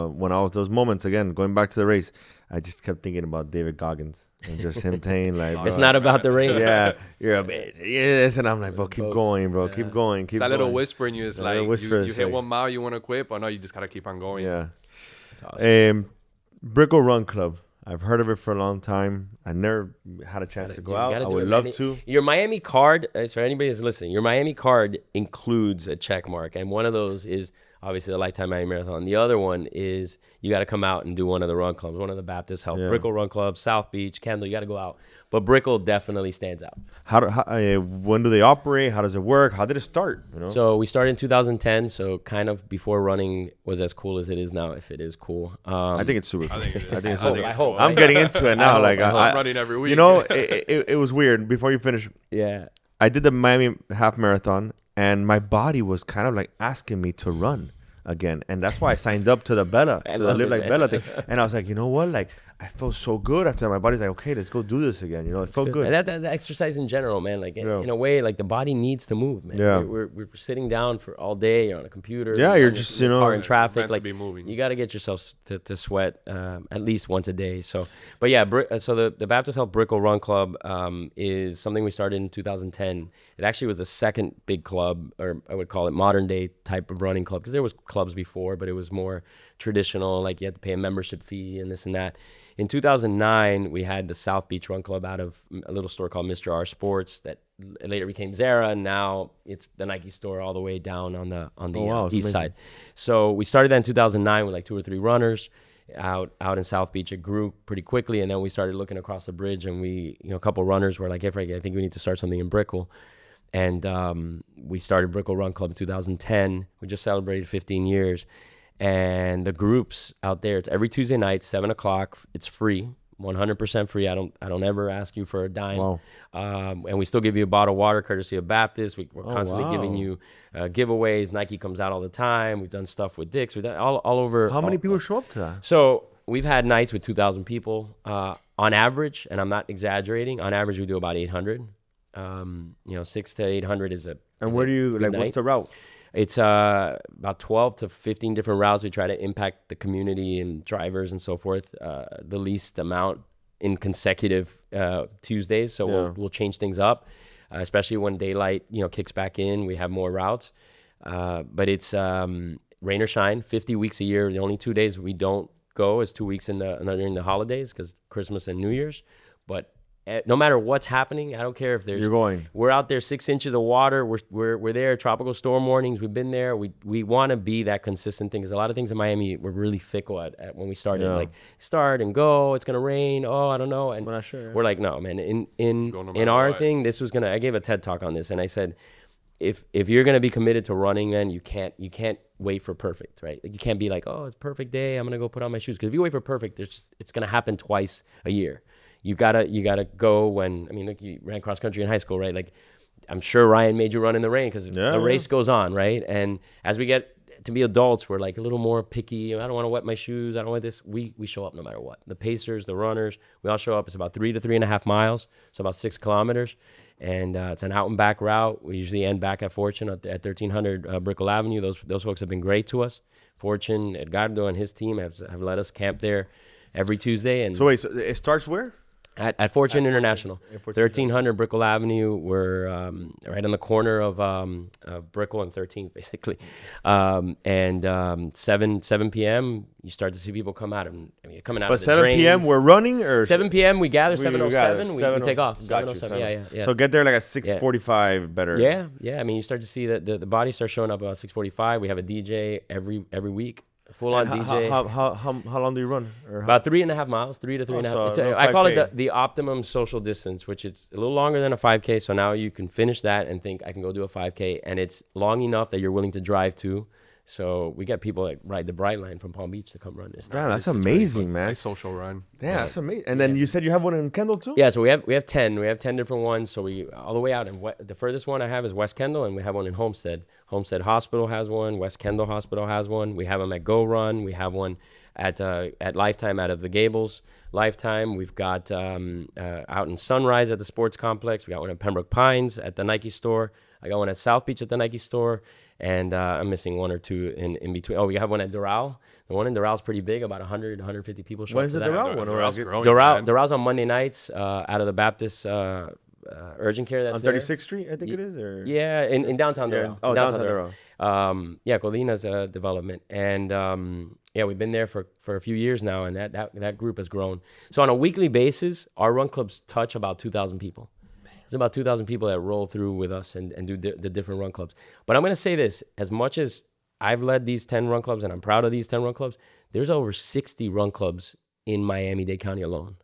when I was those moments again going back to the race. I just kept thinking about David Goggins and just him saying like, "It's not about the race." Yeah, you're a bitch. Yes, and I'm like, "Bro, keep going, bro. Keep going, keep going." That little whisper in you is like, you hit 1 mile, you want to quit, but no, you just gotta keep on going. Yeah, that's awesome. Brickell Run Club. I've heard of it for a long time. I never had a chance to go out. I would love to. Your Miami card, for anybody who's listening, your Miami card includes a check mark, and one of those is obviously the Lifetime Miami Marathon. The other one is you got to come out and do one of the run clubs, one of the Baptist Health, Brickell Run Club, South Beach, Kendall. You got to go out, but Brickell definitely stands out. When do they operate? How does it work? How did it start? So we started in 2010. So kind of before running was as cool as it is now, if it is cool. I think it's super cool. I hope. I'm getting into it now. I'm running every week. It was weird. Before you finish, I did the Miami half marathon. And my body was kind of like asking me to run again. And that's why I signed up to the Bella, to the Live Like Bella thing. And I was like, you know what? Like, I felt so good after that. My body's like, okay, let's go do this again. It felt good. And that exercise in general, man. Like, in a way, like the body needs to move, man. Yeah. We're sitting down for all day. You're on a computer. Yeah, you're just, car in traffic. Like, be moving. You got to get yourself to sweat at least once a day. So, but yeah, so the Baptist Health Brickell Run Club is something we started in 2010. It actually was the second big club, or I would call it modern day type of running club, because there was clubs before, but it was more traditional. Like you had to pay a membership fee and this and that. In 2009, we had the South Beach Run Club out of a little store called Mr. R Sports that later became Zara, and now it's the Nike store all the way down on the east side. So we started that in 2009 with like 2 or 3 runners out in South Beach. It grew pretty quickly, and then we started looking across the bridge, and a couple runners were like, "Hey, Frankie, I think we need to start something in Brickell." And we started Brickell Run Club in 2010. We just celebrated 15 years. And the groups out there, it's every Tuesday night, 7 o'clock. It's free. 100% free. I don't ever ask you for a dime. Wow. And we still give you a bottle of water courtesy of Baptist. We're constantly giving you giveaways. Nike comes out all the time. We've done stuff with Dick's. We've done all over. How many people show up to that? So we've had nights with 2,000 people on average, and I'm not exaggerating. On average, we do about 800. 600 to 800 is a. And where do you like? What's the route? It's about 12 to 15 different routes. We try to impact the community and drivers and so forth the least amount in consecutive Tuesdays. So we'll change things up, especially when daylight kicks back in. We have more routes, but it's rain or shine. 50 weeks a year. The only 2 days we don't go is 2 weeks during the holidays because Christmas and New Year's. But no matter what's happening, I don't care if there's. You're going. We're out there 6 inches of water. We're there. Tropical storm warnings. We've been there. We want to be that consistent thing because a lot of things in Miami were really fickle at when we started. Yeah. Like start and go. It's gonna rain. Oh, I don't know. And We're not sure. we're like, no, man. In our thing, this was gonna. I gave a TED talk on this, and I said, if you're gonna be committed to running, man, you can't wait for perfect, right? Like you can't be like, oh, it's a perfect day. I'm gonna go put on my shoes because if you wait for perfect, it's gonna happen twice a year. You gotta go when, I mean, look, you ran cross country in high school, right? Like, I'm sure Ryan made you run in the rain because the race goes on, right? And as we get to be adults, we're like a little more picky. I don't want to wet my shoes. I don't want this. We show up no matter what. The pacers, the runners, we all show up. It's about 3 to 3.5 miles, so about 6 kilometers. And it's an out and back route. We usually end back at Fortune at 1300 Brickell Avenue. Those folks have been great to us. Fortune, Edgardo, and his team have let us camp there every Tuesday. And so wait, so it starts where? At Fortune International, 1300 Brickell Avenue. We're right on the corner of Brickell and 13th, basically. 7 p.m. you start to see people come out. You're coming out. But of the 7 drains. p.m. we're running, or 7 p.m. we gather. 7:07 we take off. Got you, 7:07. Yeah. So get there like at 6:45. Better. Yeah. I mean, you start to see that the bodies start showing up about 6:45. We have a DJ every week. Full on DJ. How long do you run? About 3.5 miles, 3 to 3.5. I call it the optimum social distance, which is a little longer than a 5K. So now you can finish that and think I can go do a 5K, and it's long enough that you're willing to drive to. So we get people that ride the Bright Line from Palm Beach to come run this. Damn, that's amazing, man. Nice social run. Yeah, that's amazing. And then you said you have one in Kendall too? Yeah, so we have 10. We have 10 different ones. So we all the way out. And the furthest one I have is West Kendall, and we have one in Homestead. Homestead Hospital has one. West Kendall Hospital has one. We have them at Go Run. We have one at Lifetime out of the Gables. Lifetime. We've got out in Sunrise at the Sports Complex. We got one at Pembroke Pines at the Nike store. I got one at South Beach at the Nike store. And I'm missing one or two in between. Oh, we have one at Doral. The one in Doral is pretty big, about 100, 150 people show up. When's the Doral one? Doral's on Monday nights out of the Baptist urgent care that's on 36th Street, I think it is? Or? Yeah, in downtown Doral. Oh, downtown Doral. Colina's development. And we've been there for a few years now, and that group has grown. So on a weekly basis, our run clubs touch about 2,000 people. There's about 2,000 people that roll through with us and do the different run clubs. But I'm going to say this, as much as I've led these 10 run clubs and I'm proud of these 10 run clubs, there's over 60 run clubs in Miami-Dade County alone.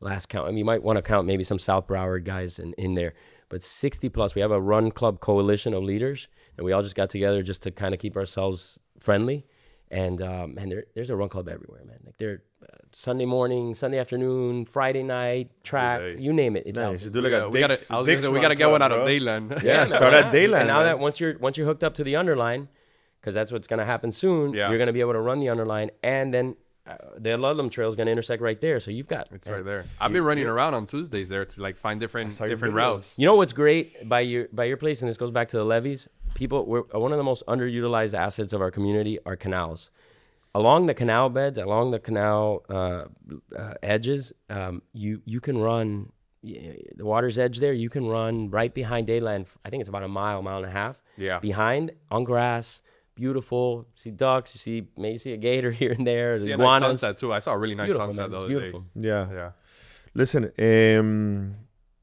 Last count. I mean, you might want to count maybe some South Broward guys in there, but 60 plus. We have a run club coalition of leaders, and we all just got together just to kind of keep ourselves friendly. And there's a run club everywhere, man. Like they're Sunday morning, Sunday afternoon, Friday night, track, you name it. It's out. You should do like we gotta get one out of Dayland. Yeah, start at Dayland. And now that once you're hooked up to the underline, because that's what's gonna happen soon, you're gonna be able to run the underline, and then the Ludlam Trail is gonna intersect right there. So you've got it's right there. I've been running around on Tuesdays there to like find different routes. You know what's great by your place, and this goes back to the levees. One of the most underutilized assets of our community are canals. Along the canal beds, along the canal edges, you can run the water's edge there. You can run right behind Dayland. I think it's about a mile and a half. Yeah. Behind on grass, beautiful. See ducks. Maybe see a gator here and there. See a iguanas. nice sunset too. I saw a really nice sunset the other day. Yeah. Listen,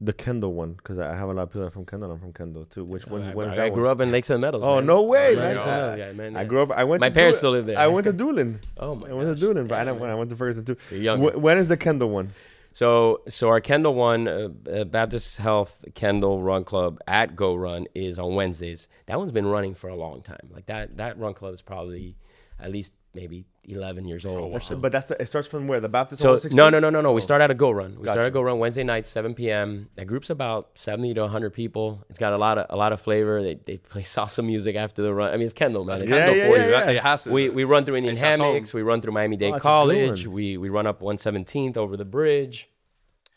the Kendall one, because I have a lot of people from Kendall. I'm from Kendall too. Which one? I grew up in Lakeside Meadows. Oh, man. No way, man. I grew up. My parents still live there. I went to Doolin. Oh my! I went to Doolin, but I went to Ferguson too. You're young. When is the Kendall one? So our Kendall one, Baptist Health Kendall Run Club at Go Run is on Wednesdays. That one's been running for a long time. Like that run club is probably at least maybe 11 years old. But it starts from where? The Baptist? So 16? No. We start at a Go Run. We Gotcha. start at Go Run Wednesday night, 7 p.m. That group's about 70 to 100 people. It's got a lot of flavor. They play salsa music after the run. I mean, it's Kendall, man. It's Kendall yeah, for yeah, you. yeah. It has to. We run through Indian It's at home. hammocks. We run through Miami-Dade that's a good College. one. We run up 117th over the bridge.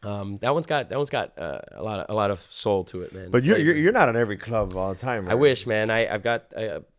That one's got a lot of soul to it, man. But you're not in every club all the time, right? I wish, man. I've got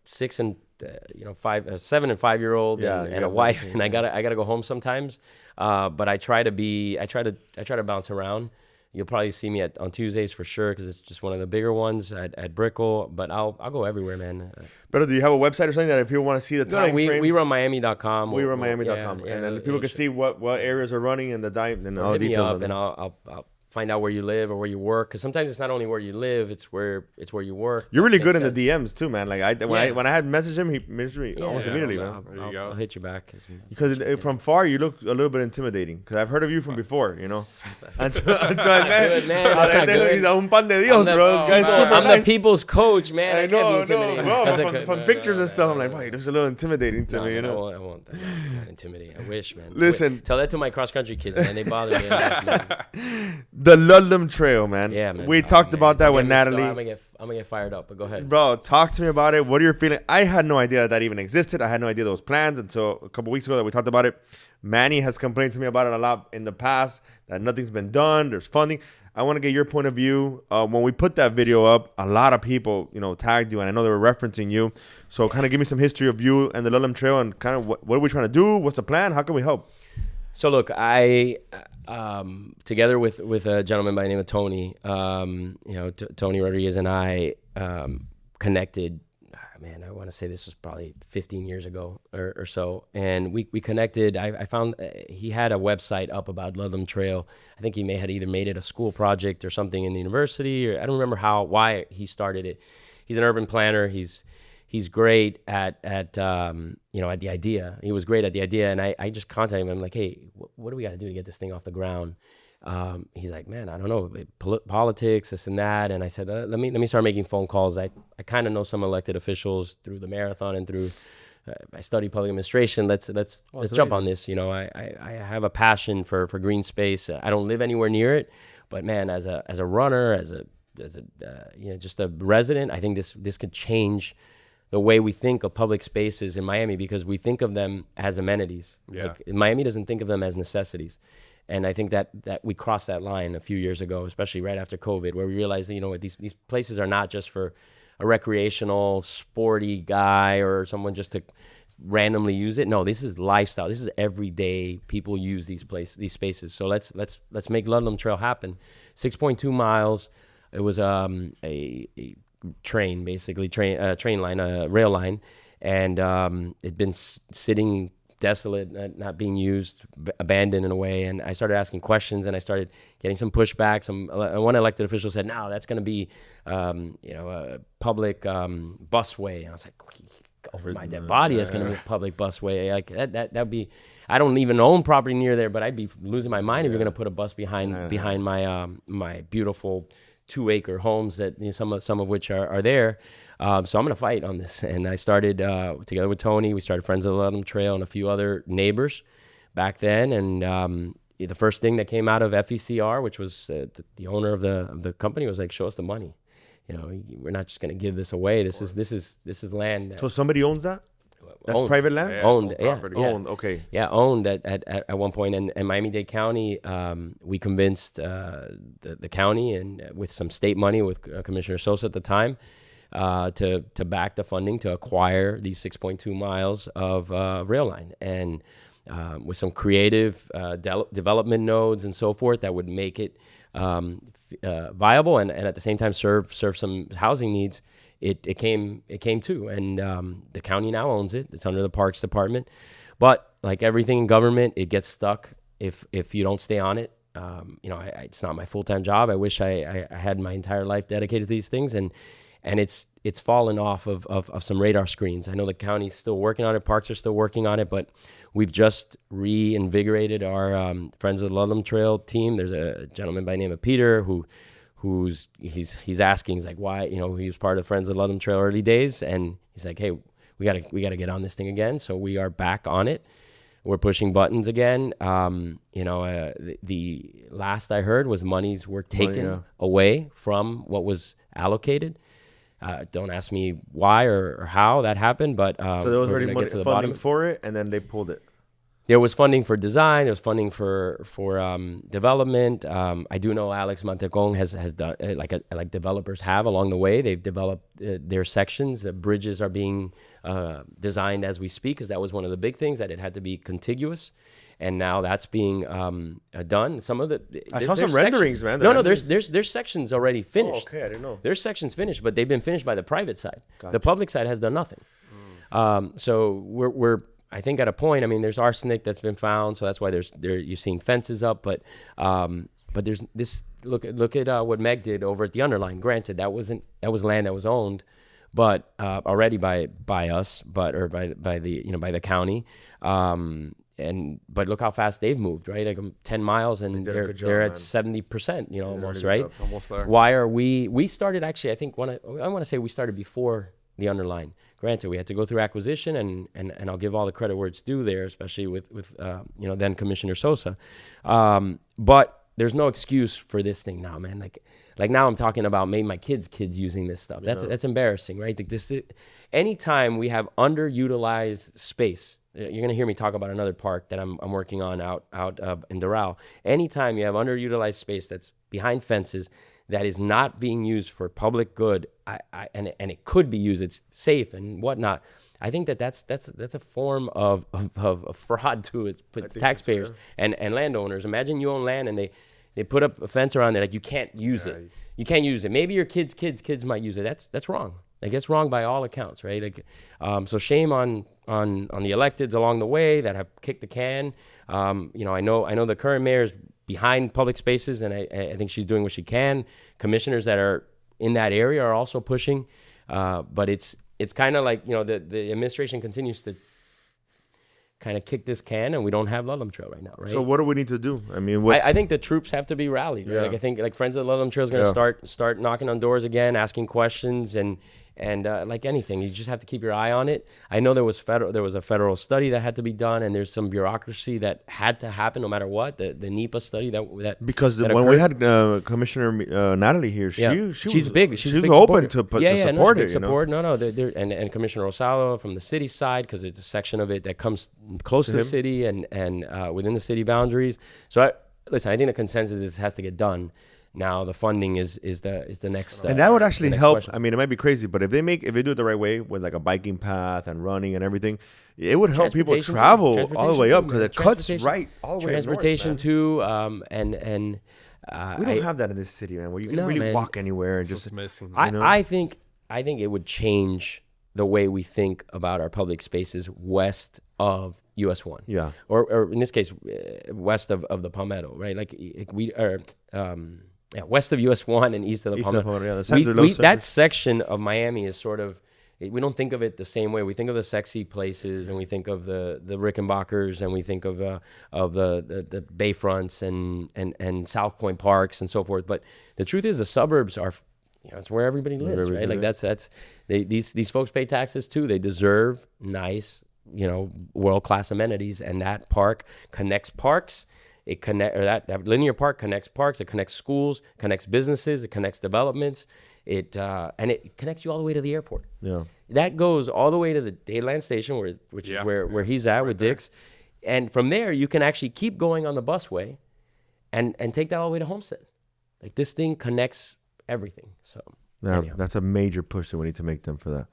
7 and 5 year old and a wife, and I gotta go home sometimes. But I try to bounce around. You'll probably see me on Tuesdays for sure because it's just one of the bigger ones at Brickell. But I'll go everywhere, man. But do you have a website or something that if people want to see the time frames? We run Miami.com. We run Miami.com, and then people can see what areas are running and the time and all the hit me details. up and I'll find out where you live or where you work, because sometimes it's not only where you live, it's where you work. You're really good in Makes the sense. DMs too, man. Like when I had messaged him, he messaged me almost immediately, man. There you go. I'll hit you back. Because from far you look a little bit intimidating. Because I've heard of you from before, you know. Until I met, good, man. That's not good. he's un pan de Dios, bro. This guy's super I'm nice. the people's coach, man. I That know, can't be intimidating. bro. That's From pictures and stuff, I'm like, bro, he looks a little intimidating to me, you know. I won't. I'm not intimidating. I wish, man. Listen. Tell that to my cross country kids, man. They bother me enough, man. The Ludlam Trail, man. Yeah, man. We talked about that with Get me started. Natalie. I'm gonna get fired up, but go ahead. Bro, talk to me about it. What are your feelings? I had no idea that even existed. I had no idea those plans until a couple weeks ago that we talked about it. Manny has complained to me about it a lot in the past, that nothing's been done. There's funding. I want to get your point of view. When we put that video up, a lot of people, tagged you, and I know they were referencing you. So kind of give me some history of you and the Ludlam Trail, and kind of what are we trying to do? What's the plan? How can we help? So look, I together with a gentleman by the name of Tony, Tony Rodriguez and I connected. Man, I want to say this was probably 15 years ago or so, and we connected. I found he had a website up about Ludlam Trail. I think he had either made it a school project or something in the university, or I don't remember why he started it. He's an urban planner. He's great at the idea. He was great at the idea, and I just contacted him. I'm like, hey, what do we got to do to get this thing off the ground? He's like, man, I don't know, politics, this and that. And I said, let me start making phone calls. I kind of know some elected officials through the marathon and through I studied public administration. Let's jump on this. I have a passion for green space. I don't live anywhere near it, but man, as a runner, as a just a resident, I think this could change the way we think of public spaces in Miami, because we think of them as amenities. Yeah. Like, Miami doesn't think of them as necessities. And I think that we crossed that line a few years ago, especially right after COVID, where we realized that, these places are not just for a recreational, sporty guy or someone just to randomly use it. No, this is lifestyle. This is everyday. People use these spaces. So let's make Ludlam Trail happen. 6.2 miles. It was a train, basically train line, a rail line, and it'd been sitting desolate, not being used, abandoned in a way. And I started asking questions, and I started getting some pushback. One elected official said, "No, that's going to be, a public busway." And I was like, "Over my dead body, that's going to be a public busway." Like that'd be. I don't even own property near there, but I'd be losing my mind if you're going to put a bus behind my my beautiful 2-acre homes that some of which are there. So I'm going to fight on this. And I started together with Tony. We started Friends of the Ludlam Trail and a few other neighbors back then. And the first thing that came out of FECR, which was the owner of the company, was like, "Show us the money. We're not just going to give this away. This is land." So somebody owns that? That's owned. private land? Yeah, Owned, it's yeah. property. Owned, okay. Yeah, owned at one point. And Miami-Dade County, we convinced the county, and with some state money with Commissioner Sosa at the time, to back the funding to acquire these 6.2 miles of rail line. And with some creative development nodes and so forth that would make it viable and at the same time serve some housing needs. It came to, and the county now owns it. It's under the Parks Department, but like everything in government, it gets stuck if you don't stay on it. It's not my full-time job. I wish I had my entire life dedicated to these things, and it's fallen off of some radar screens. I know the county's still working on it, parks are still working on it, but we've just reinvigorated our Friends of the Ludlam Trail team. There's a gentleman by the name of Peter he's asking, he's like, why, he was part of Friends of the Ludlam Trail early days, and he's like, hey, we gotta get on this thing again. So we are back on it. We're pushing buttons again. The last I heard was monies were taken away from what was allocated. Don't ask me why or how that happened, but so there was already funding for it, and then they pulled it. There was funding for design. There was funding for development. I do know Alex Montecon has done like developers have along the way. They've developed their sections. The bridges are being designed as we speak, because that was one of the big things, that it had to be contiguous, and now that's being done. Some of the I saw some renderings, man. No, there's sections already finished. Oh, okay, I didn't know. There's sections finished, but they've been finished by the private side. Gotcha. The public side has done nothing. So we're I think at a point, I mean, there's arsenic that's been found, so that's why you're seeing fences up. But there's this. Look at what Meg did over at the Underline. Granted, that was land that was owned, but already by us, or by the county. But look how fast they've moved, right? Like 10 miles, and they're at 70%, almost, right? Almost there. Why are we started actually? I think I want to say we started before the Underline. Granted, we had to go through acquisition, and I'll give all the credit where it's due there, especially with then Commissioner Sosa. But there's no excuse for this thing now, man. Like now I'm talking about maybe my kids using this stuff. That's embarrassing, right? Like anytime we have underutilized space, you're gonna hear me talk about another park that I'm working on out in Doral. Anytime you have underutilized space that's behind fences, that is not being used for public good, and it could be used, it's safe and whatnot. I think that's a form of fraud to its taxpayers and landowners. Imagine you own land and they put up a fence around it, like you can't use it. You can't use it. Maybe your kids might use it. That's wrong. Like, it's wrong by all accounts, right? Like, so shame on the electeds along the way that have kicked the can. I know the current mayor is behind public spaces, and I think she's doing what she can. Commissioners that are in that area are also pushing, but it's kind of like, the administration continues to kind of kick this can, and we don't have Ludlam Trail right now, right? So what do we need to do? I mean, I think the troops have to be rallied, right? Yeah. Like, I think Friends of the Ludlam Trail is going to start knocking on doors again, asking questions, and like anything, you just have to keep your eye on it. I know there was a federal study that had to be done, and there's some bureaucracy that had to happen no matter what. The NEPA study that because that when we had Commissioner Natalie here, she's big. She's big supporter. open to support it. Support. No, and Commissioner Rosalo from the city side, because there's a section of it that comes close to the city and within the city boundaries. So I think the consensus is it has to get done. Now the funding is the next, and that would actually help. Question. I mean, it might be crazy, but if they do it the right way with like a biking path and running and everything, it would help people travel all the way up, because it cuts right all the way transportation north, too. We don't have that in this city, man. Where you can really walk anywhere and just missing. I think it would change the way we think about our public spaces west of US 1. Yeah. Or in this case, west of the Palmetto, right? Like we are. West of US 1 and east of the Palmetto. That section of Miami is sort of, we don't think of it the same way. We think of the sexy places, and we think of the Rickenbackers, and we think of the Bayfronts and South Point parks and so forth. But the truth is, the suburbs are, it's where everybody lives, right? Like these folks pay taxes too. They deserve nice, world-class amenities, and that park connects parks. That linear park connects parks. It connects schools, connects businesses, it connects developments. And it connects you all the way to the airport. Yeah, that goes all the way to the Dayland Station, which is where he's at with Dix, and from there you can actually keep going on the busway, and take that all the way to Homestead. Like, this thing connects everything. So that's a major push that we need to make them for that.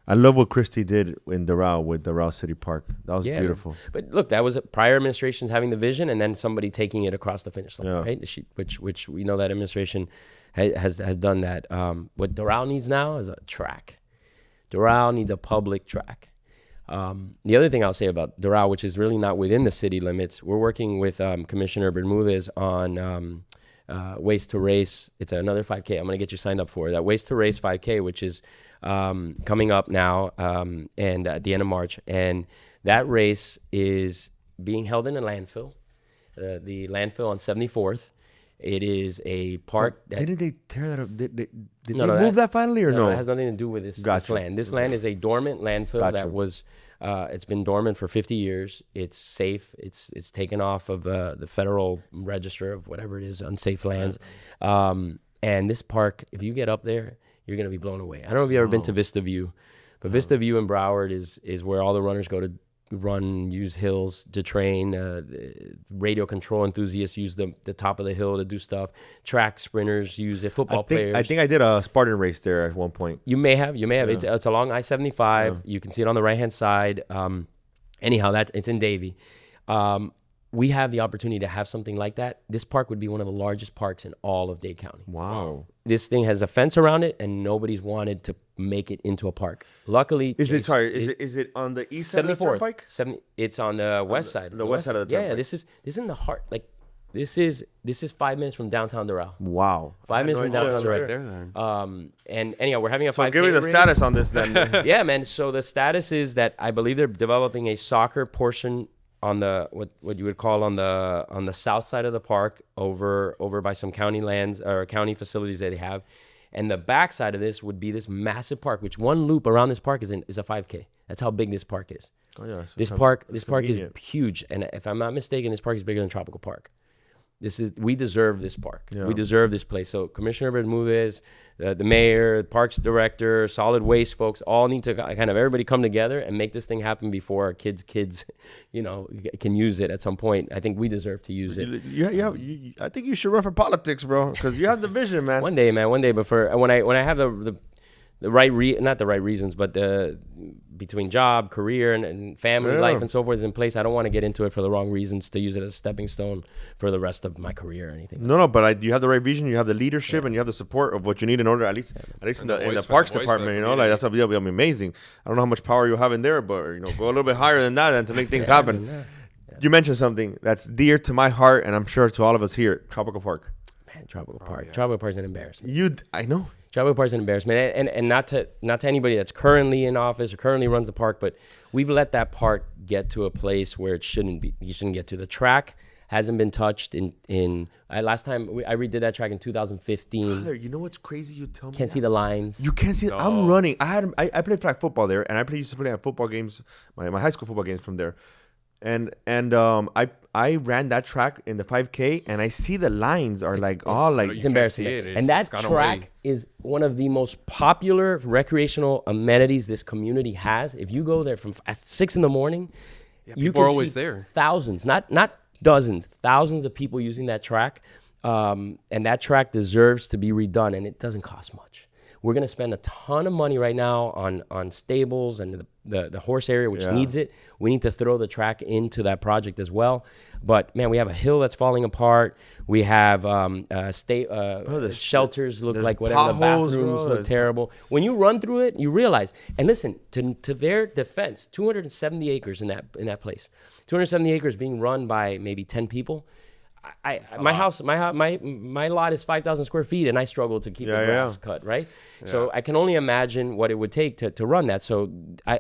I love what Christie did in Doral with Doral City Park. That was beautiful. But look, that was prior administrations having the vision, and then somebody taking it across the finish line, right? Which we know that administration has done that. What Doral needs now is a track. Doral needs a public track. The other thing I'll say about Doral, which is really not within the city limits, we're working with Commissioner Bermudez on Waste to Race. It's another 5K. I'm going to get you signed up for that. Waste to Race 5K, which is coming up now and at the end of March. And that race is being held in a landfill, the landfill on 74th. It is a park that... Didn't they tear that up? Did they No, move that finally or no? It has nothing to do with this Gotcha. land. This land is a dormant landfill Gotcha. that was... it's been dormant for 50 years. It's safe. It's taken off of the federal register of whatever it is, unsafe lands. And this park, if you get up there, you're going to be blown away. I don't know if you've ever been to Vista View, but Vista View in Broward is where all the runners go to run, use hills to train. Radio control enthusiasts use the top of the hill to do stuff. Track sprinters use it. Football players. I think I did a Spartan race there at one point. You may have. Yeah. It's along I-75. Yeah. You can see it on the right-hand side. Anyhow, it's in Davie. We have the opportunity to have something like that. This park would be one of the largest parks in all of Dade County. Wow. This thing has a fence around it, and nobody's wanted to make it into a park. Luckily, is it on the east side of the turnpike? It's on the west side. The west side of the turnpike. Yeah, this is in the heart. Like this is 5 minutes from downtown Doral. Wow. 5 minutes from downtown Doral. Right there then. And anyhow, we're having a 5K So give me the race. status on this then. Yeah, man. So the status is that I believe they're developing a soccer portion on the what you would call on the south side of the park over by some county lands or county facilities that they have, and the back side of this would be this massive park, which one loop around this park is a 5K. That's how big this park is. Oh yeah. This park is huge, and if I'm not mistaken, this park is bigger than Tropical Park. We deserve this park. Yeah. We deserve this place. So Commissioner Bermudez, the mayor, the parks director, solid waste folks, all need to kind of everybody come together and make this thing happen before our kids, can use it at some point. I think we deserve to use it. I think you should run for politics, bro, because you have the vision, man. One day, man. One day, but when I have the right not the right reasons, but between job, career, and family life and so forth is in place, I don't want to get into it for the wrong reasons, to use it as a stepping stone for the rest of my career or anything. No, but you have the right vision, you have the leadership, and you have the support of what you need in order, at least in the parks department, like that's that'll be amazing. I don't know how much power you have in there, but go a little bit higher than that and to make things happen. Yeah. You mentioned something that's dear to my heart, and I'm sure to all of us here: Tropical Park. Man, Tropical Park. Tropical Park is an embarrassment. I know. Tropical Park is an embarrassment, and not to anybody that's currently in office or currently runs the park, but we've let that park get to a place where it shouldn't be. You shouldn't get to. The track hasn't been touched last time I redid that track in 2015. Brother, you know what's crazy? You tell me. Can't see the lines. You can't see. No. I'm running. I played flag football there, and used to play at football games, my high school football games from there. And I ran that track in the 5K, and I see the lines are it's embarrassing. And that track is one of the most popular recreational amenities this community has. If you go there from at 6 a.m, you can always see there. Thousands, not dozens, thousands of people using that track. And that track deserves to be redone, and it doesn't cost much. We're going to spend a ton of money right now on stables and the horse area, which needs it. We need to throw the track into that project as well. But, man, we have a hill that's falling apart. We have shelters look like whatever. The bathrooms look terrible. When you run through it, you realize. And listen, to their defense, 270 acres in that place. 270 acres being run by maybe 10 people. My lot is 5,000 square feet, and I struggle to keep the grass cut, right? Yeah. So I can only imagine what it would take to run that. So I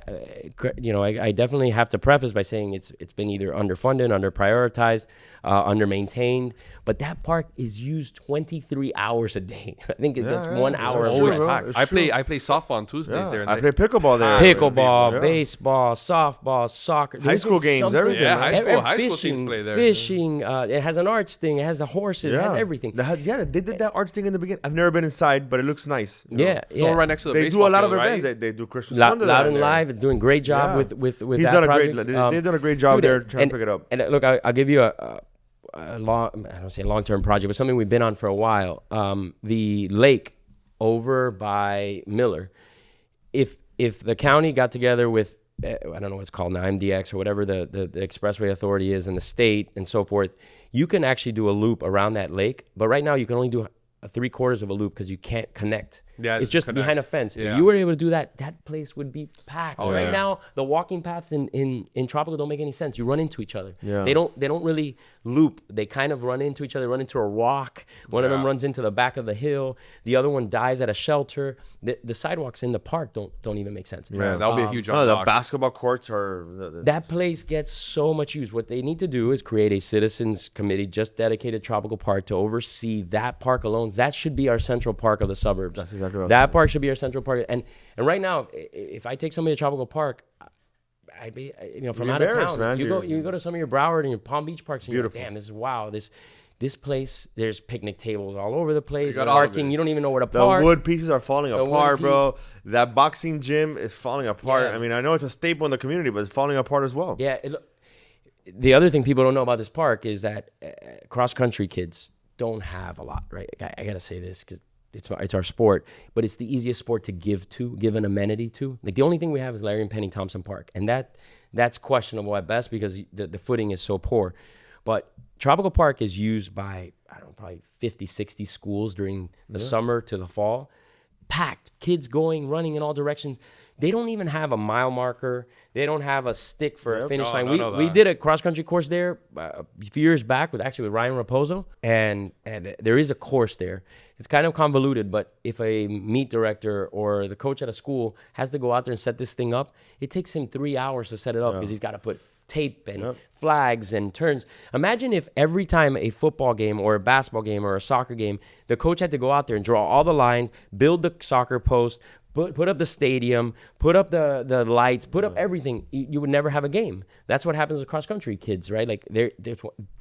definitely have to preface by saying it's been either underfunded, underprioritized, undermaintained. But that park is used 23 hours a day. I think that's 1 hour. Always packed. I play softball on Tuesdays there. I play pickleball there. Pickleball, baseball, softball, soccer. High school games, everything. Yeah, high school teams play there. Fishing. It has an arts thing. It has the horses. It has everything. They did that arts thing in the beginning. I've never been inside, but it looks nice. It's all right next to the baseball field. They do a lot of events. Right? They do Christmas Loud and Live is doing a great job with that project. They've done a great job there trying to pick it up. And look, I'll give you a long, I don't say a long-term project, but something we've been on for a while. The lake over by Miller. If the county got together with, I don't know what it's called now, MDX or whatever the Expressway Authority is, and the state and so forth, you can actually do a loop around that lake. But right now you can only do 3/4 of a loop because you can't connect. Yeah, it's just connect. behind a fence. Yeah. If you were able to do that, that place would be packed. Oh, Right yeah. now, the walking paths in tropical don't make any sense. You run into each other. Yeah. They don't really loop. They kind of run into each other, run into a rock. One of them Yeah. runs into the back of the hill. The other one dies at a shelter. The sidewalks in the park don't even make sense. Yeah, that would be a huge No, the unlock. basketball courts are. That place gets so much use. What they need to do is create a citizens committee just dedicated to Tropical Park to oversee that park alone. That should be our central park of the suburbs. That's exactly what I was that thinking. park should be our central park. And right now, if I take somebody to Tropical Park, I'd be from You're out of embarrassed, town. man. You go to some of your Broward and your Palm Beach parks, and you're like, Beautiful. damn, this is wow. This place, there's picnic tables all over the place. got all of Parking, it. you don't even know where to The park. wood pieces are falling wood apart, bro. piece. That boxing gym is falling apart. Yeah. I mean, I know it's a staple in the community, but it's falling apart as well. Yeah. The other thing people don't know about this park is that cross-country kids don't have a lot, right? I got to say this because it's our sport, but it's the easiest sport to give an amenity to. Like the only thing we have is Larry and Penny Thompson Park, and that's questionable at best because the footing is so poor. But Tropical Park is used by, I don't know, probably 50, 60 schools during the summer to the fall. Packed, kids going, running in all directions. They don't even have a mile marker. They don't have a stick for a finish line. We did a cross-country course there a few years back with Ryan Raposo, and there is a course there. It's kind of convoluted, but if a meet director or the coach at a school has to go out there and set this thing up, it takes him 3 hours to set it up because he's got to put tape and flags and turns. Imagine if every time a football game or a basketball game or a soccer game, the coach had to go out there and draw all the lines, build the soccer post, put up the stadium, put up the lights, put up everything. You would never have a game. That's what happens with cross-country kids, right? Like there's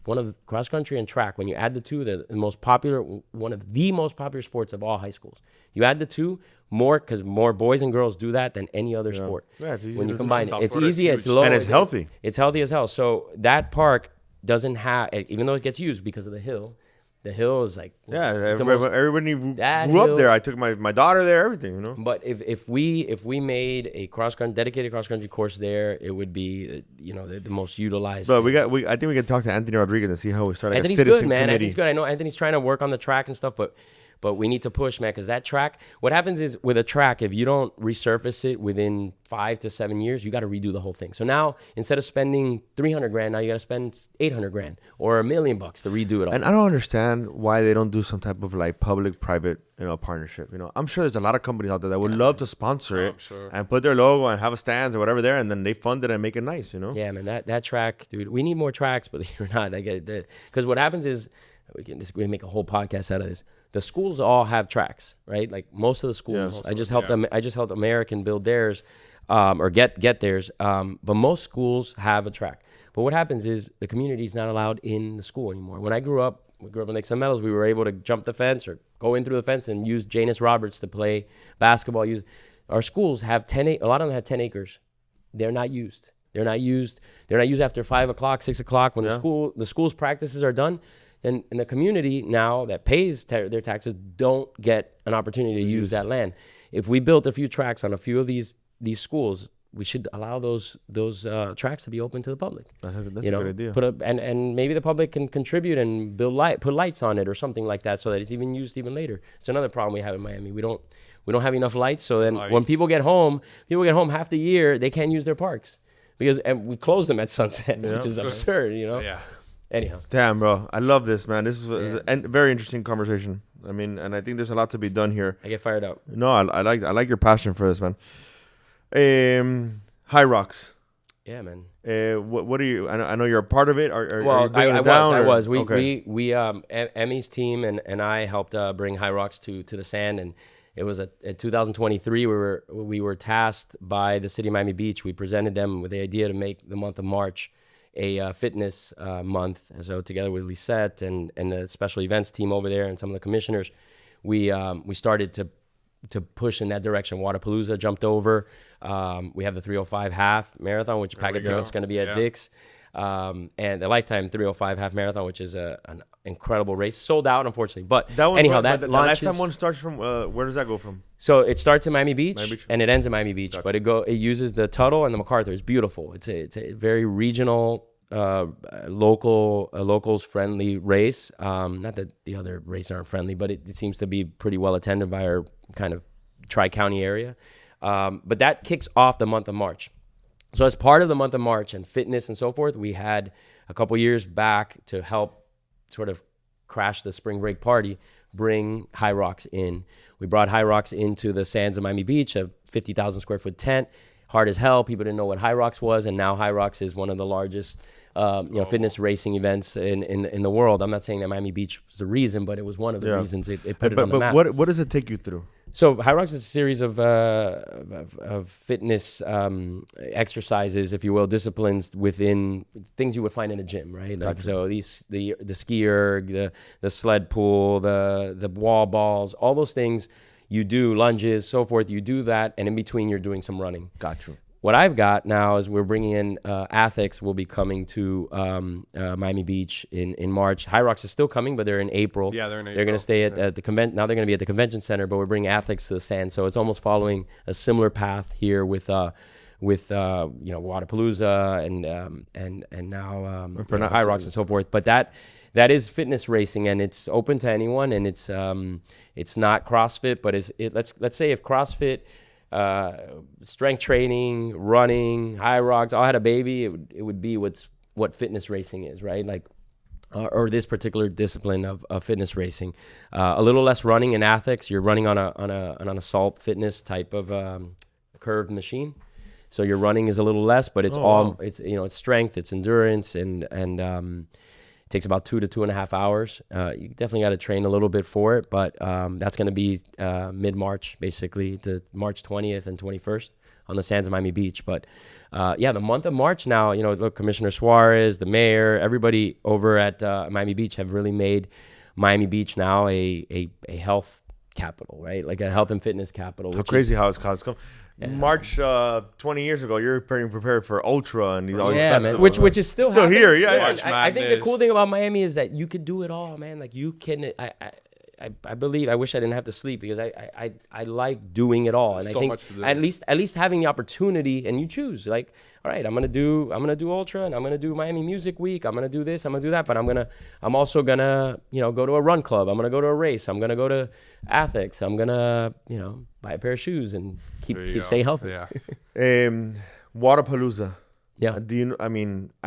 one of cross-country and track. When you add the two, the most popular, one of the most popular sports of all high schools. You add the two, because more boys and girls do that than any other sport. Yeah, it's easy when to you do. combine it, South it's Florida is easy, it's huge. low, And it's healthy. It's healthy as hell. So that park doesn't have, even though it gets used because of the hill. The hill is like it's the most- everybody grew that up hill- there. I took my daughter there, everything, you know. But if we made a dedicated cross country course there, it would be the most utilized. But I think we can talk to Anthony Rodriguez and see how we start like Anthony's a citizen good, man. committee. Anthony's good. I know Anthony's trying to work on the track and stuff, but we need to push, man, because that track. What happens is with a track, if you don't resurface it within 5 to 7 years, you got to redo the whole thing. So now instead of spending $300,000, now you got to spend $800,000 or $1 million to redo it all. And I don't understand why they don't do some type of like public-private, partnership. I'm sure there's a lot of companies out there that would love to sponsor it and put their logo and have a stands or whatever there, and then they fund it and make it nice, Yeah, man, that track, dude. We need more tracks, believe it or not. I get it. Because what happens is we can make a whole podcast out of this. The schools all have tracks, right? Like most of the schools. I just helped them. I just helped American build theirs, or get theirs. But most schools have a track. But what happens is the community is not allowed in the school anymore. When we grew up in Lake Sun Meadows, we were able to jump the fence or go in through the fence and use Janus Roberts to play basketball. Our schools have a lot of them have 10 acres. They're not used. They're not used after 5 o'clock, 6 o'clock when the school's practices are done. And the community now that pays their taxes don't get an opportunity to use that land. If we built a few tracks on a few of these schools, we should allow those tracks to be open to the public. That's a good idea. And maybe the public can contribute and put lights on it or something like that, so that it's even used even later. It's another problem we have in Miami. We don't have enough lights. So then when people get home half the year, they can't use their parks and we close them at sunset, which is absurd. Yeah. Anyhow. Damn, bro. I love this, man. This is a very interesting conversation. I mean, and I think there's a lot to be done here. I get fired up. No, I like your passion for this, man. Hyrox. Yeah, man. What are you? I know you're a part of it. I was. Emmy's team and I helped bring Hyrox to the sand, and it was in 2023. We were tasked by the city of Miami Beach. We presented them with the idea to make the month of March a fitness month. So together with Lisette and the special events team over there and some of the commissioners, we started to push in that direction. Wodapalooza jumped over. We have the 305 half marathon, which packet pickup's going to be at Dick's, and the Lifetime 305 half marathon, which is an incredible race. Sold out, unfortunately. But the launches. Lifetime one starts from where does that go from? So it starts in Miami Beach, and it ends in Miami Beach. Gotcha. But it uses the Tuttle and the MacArthur. It's beautiful. It's a very regional locals friendly race. Not that the other races aren't friendly, but it seems to be pretty well attended by our kind of tri-county area. But that kicks off the month of March. So as part of the month of March and fitness and so forth, we had a couple years back to help sort of crash the spring break party, bring Hyrox in. We brought Hyrox into the sands of Miami Beach, a 50,000 square foot tent, hard as hell. People didn't know what Hyrox was, and now Hyrox is one of the largest fitness racing events in the world. I'm not saying that Miami Beach was the reason, but it was one of the reasons it put it on the map. But what does it take you through? So Hyrox is a series of fitness exercises, if you will, disciplines within things you would find in a gym, right? Like, so the ski erg, the sled pull, the wall balls, all those things you do, lunges, so forth. You do that, and in between you're doing some running. Got you. What I've got now is we're bringing in Athics will be coming to Miami Beach in March. Hyrox is still coming, but they're in April. Yeah, they're in April. They're going to stay at the convention. Now they're going to be at the convention center, but we're bringing Athics to the sand. So it's almost following a similar path here with Wodapalooza and now Hyrox and so forth. But that is fitness racing, and it's open to anyone, and it's not CrossFit, but let's say if CrossFit, strength training, running, Hyrox, all had a baby, it would be what fitness racing is, right? Like, or this particular discipline of fitness racing. A little less running in Athics. You're running on an assault fitness type of curved machine, so your running is a little less, but it's it's strength, it's endurance, and it takes about 2 to 2.5 hours. You definitely got to train a little bit for it, but that's going to be mid-March, basically, to March 20th and 21st on the sands of Miami Beach. But the month of March now, look, Commissioner Suarez, the mayor, everybody over at Miami Beach have really made Miami Beach now a health capital, right? Like a health and fitness capital. How crazy how it's come. Yeah. March 20 years ago, you're pretty prepared for Ultra and all these festivals. Which is still here. Yeah, listen, I think the cool thing about Miami is that you could do it all, man. Like you can. I believe. I wish I didn't have to sleep because I like doing it all, and so I think at least having the opportunity, and you choose. Like, all right, I'm gonna do Ultra, and I'm gonna do Miami Music Week. I'm gonna do this. I'm gonna do that. But I'm also gonna go to a run club. I'm gonna go to a race. I'm gonna go to Athics. I'm gonna buy a pair of shoes and keep stay healthy. Yeah. Wodapalooza. Yeah. I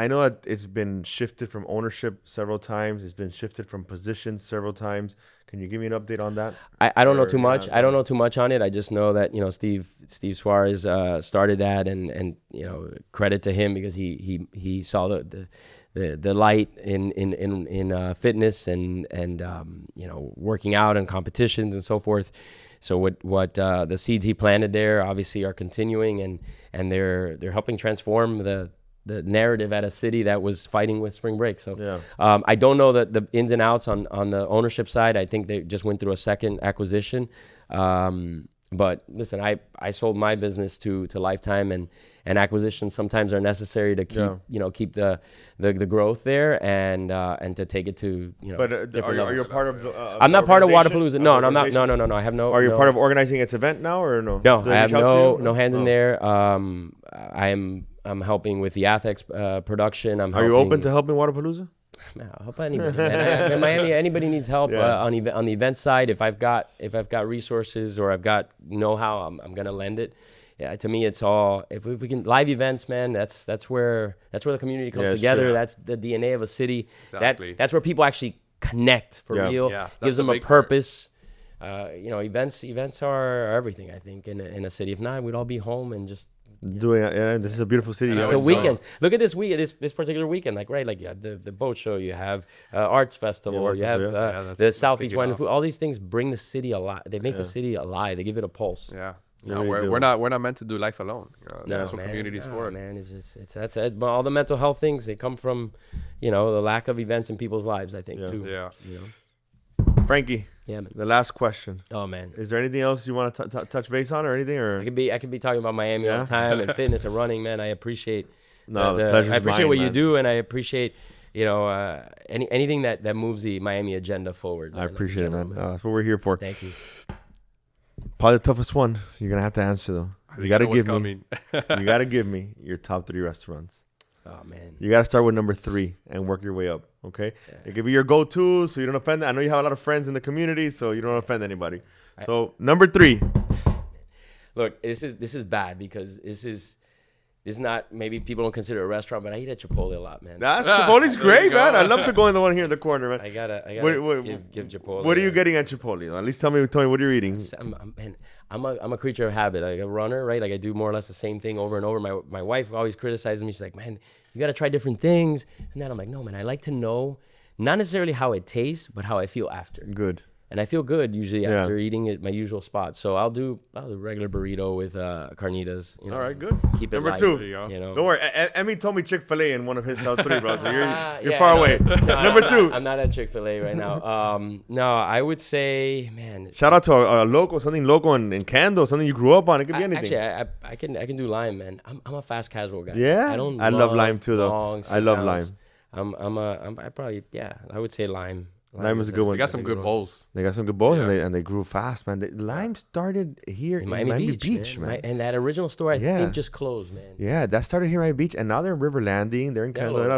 know that it's been shifted from ownership several times. It's been shifted from positions several times. Can you give me an update on that? I don't know too much. I don't know too much on it. I just know that Steve Suarez started that, and credit to him because he saw the light in fitness and working out and competitions and so forth. So what the seeds he planted there obviously are continuing, and they're helping transform the narrative at a city that was fighting with spring break. So I don't know the ins and outs on the ownership side. I think they just went through a second acquisition. But listen, I sold my business to Lifetime, and acquisitions sometimes are necessary to keep the growth there and to take it to But different are you a levels. part of the? I'm not part of Wodapalooza. No, I'm not. No. I have no. Are you part of organizing its event now or no? No, I have no hands in there. I'm helping with the Athics production. Are you open to helping Wodapalooza? Man, I'll help anybody. Man. In Miami, anybody needs help on the event side. If I've got resources or I've got know-how, I'm gonna lend it. Yeah, to me, it's all if we can live events, man. That's where the community comes together. True. That's the DNA of a city. Exactly. That's where people actually connect for real. Yeah, gives them a purpose. Events are everything. I think in a city. If not, we'd all be home and just. This is a beautiful city. It's the weekends. Look at this this particular weekend. Like you have the boat show, you have arts festival, you have the South Beach Wine and Food. All these things bring the city alive. They make the city alive. They give it a pulse. Yeah. No, we're not meant to do life alone. That's what community's for. Man, that's it. But all the mental health things, they come from, the lack of events in people's lives. I think too. Yeah. Frankie. Yeah, man. The last question. Oh man. Is there anything else you want to touch base on or anything? Or I could be talking about Miami all the time and fitness and running, man. I appreciate. The pleasure's I appreciate mine, what man. you do, and I appreciate anything that moves the Miami agenda forward. I appreciate it, man. That's what we're here for. Thank you. Probably the toughest one. You're gonna have to answer though. You gotta give me. You gotta give me your top 3 restaurants. Oh man. You got to start with number 3 and work your way up. Okay. It could be your go-to, so you don't offend. I know you have a lot of friends in the community, so you don't offend anybody. So number 3. Look, this is bad because this is not, maybe people don't consider it a restaurant, but I eat at Chipotle a lot, man. Chipotle's great, man. I love to go in the one here in the corner, man. I gotta give Chipotle. What are you getting at Chipotle? At least tell me what you're eating. I'm a creature of habit. Like a runner, right? Like I do more or less the same thing over and over. My wife always criticizes me. She's like, man, you got to try different things. And then I'm like, no, man, I like to know not necessarily how it tastes, but how I feel after. Good. And I feel good usually after eating at my usual spot. So I'll do a regular burrito with carnitas. You know, all right, good. Keep it number light, 2. You know. Don't worry. Emmy told me Chick-fil-A in one of his top 3, bro. So you're far away. Number 2. I'm not at Chick-fil-A right now. No, I would say, man. Shout out to a local, something local in Kendall, something you grew up on. It could be anything. Actually, I can do lime, man. I'm a fast casual guy. Yeah, I love lime too, though. I love lime. I would say lime. Lime is a good one. They got some good bowls. They got some good bowls, and they grew fast, man. Lime started here in Miami Beach, man. And that original store, I think, just closed, man. Yeah, that started here in Miami Beach, and now they're in River Landing. They're in Kendall.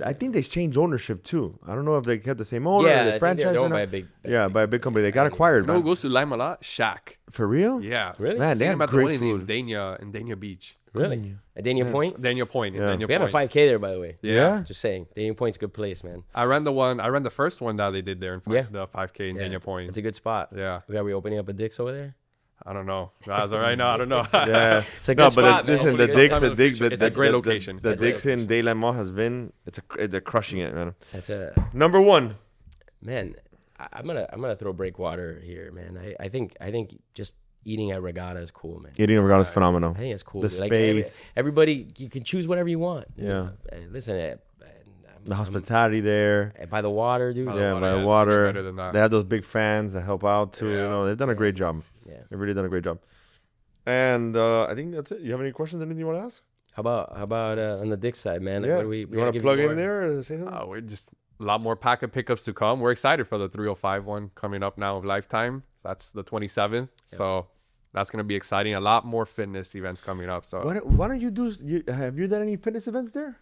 I think they changed ownership too. I don't know if they kept the same owner. Yeah, or they franchised they're or owned not. By a big company. They got acquired, You know man. who goes to Lime a lot? Shaq. For real? Yeah. Really? Man, they have great food. in Dania Beach. Really? At Dania Point? Dania Point. Yeah. Dania We have a Point. 5K there, by the way. Yeah. Just saying. Dania Point's a good place, man. I ran the first one that they did there in the 5K in Dania Point. It's a good spot. Yeah. Are we opening up a Dick's over there? I don't know. As of right now, I don't know. Yeah. It's a good spot, listen, man. the Dick's, It's a great location. The Dick's in Dayland Mall has been, they're crushing it, man. That's a Number 1. man. I'm gonna throw Breakwater here, man. I think just eating at Regatta is cool, man. Eating a regatta is phenomenal. I think it's cool. The space. Everybody, you can choose whatever you want. Yeah. You know? Listen, The hospitality there. by the water, dude. By the better water. than that. They have those big fans that help out too. You know, they've done a great job. Yeah. They've really done a great job. And I think that's it. You have any questions? Anything you want to ask? How about on the Dick side, man? Yeah. What You want to plug in there or say something? We're just a lot more packet pickups to come. We're excited for the 305 one coming up now of Lifetime. That's the 27th. Yeah. So that's going to be exciting. A lot more fitness events coming up. So why don't you do? Have you done any fitness events there?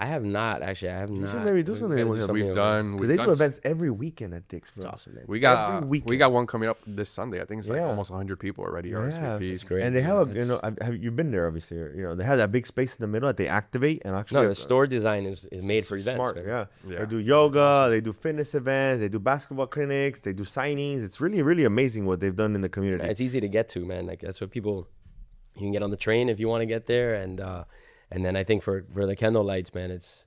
I have not actually. I have not. You should maybe do something. We've done. They do events every weekend at Dick's, bro. It's awesome, man. We got one coming up this Sunday. I think it's like almost 100 people already. Yeah, it's great. And they have you've been there obviously. You know, they have that big space in the middle that they activate and actually. No, the store design is made for events. Smart, man. yeah. They do yoga, they do fitness events, they do basketball clinics, they do signings. It's really, really amazing what they've done in the community. It's easy to get to, man. Like that's what people. You can get on the train if you want to get there, and then I think for the Kendall lights, man, it's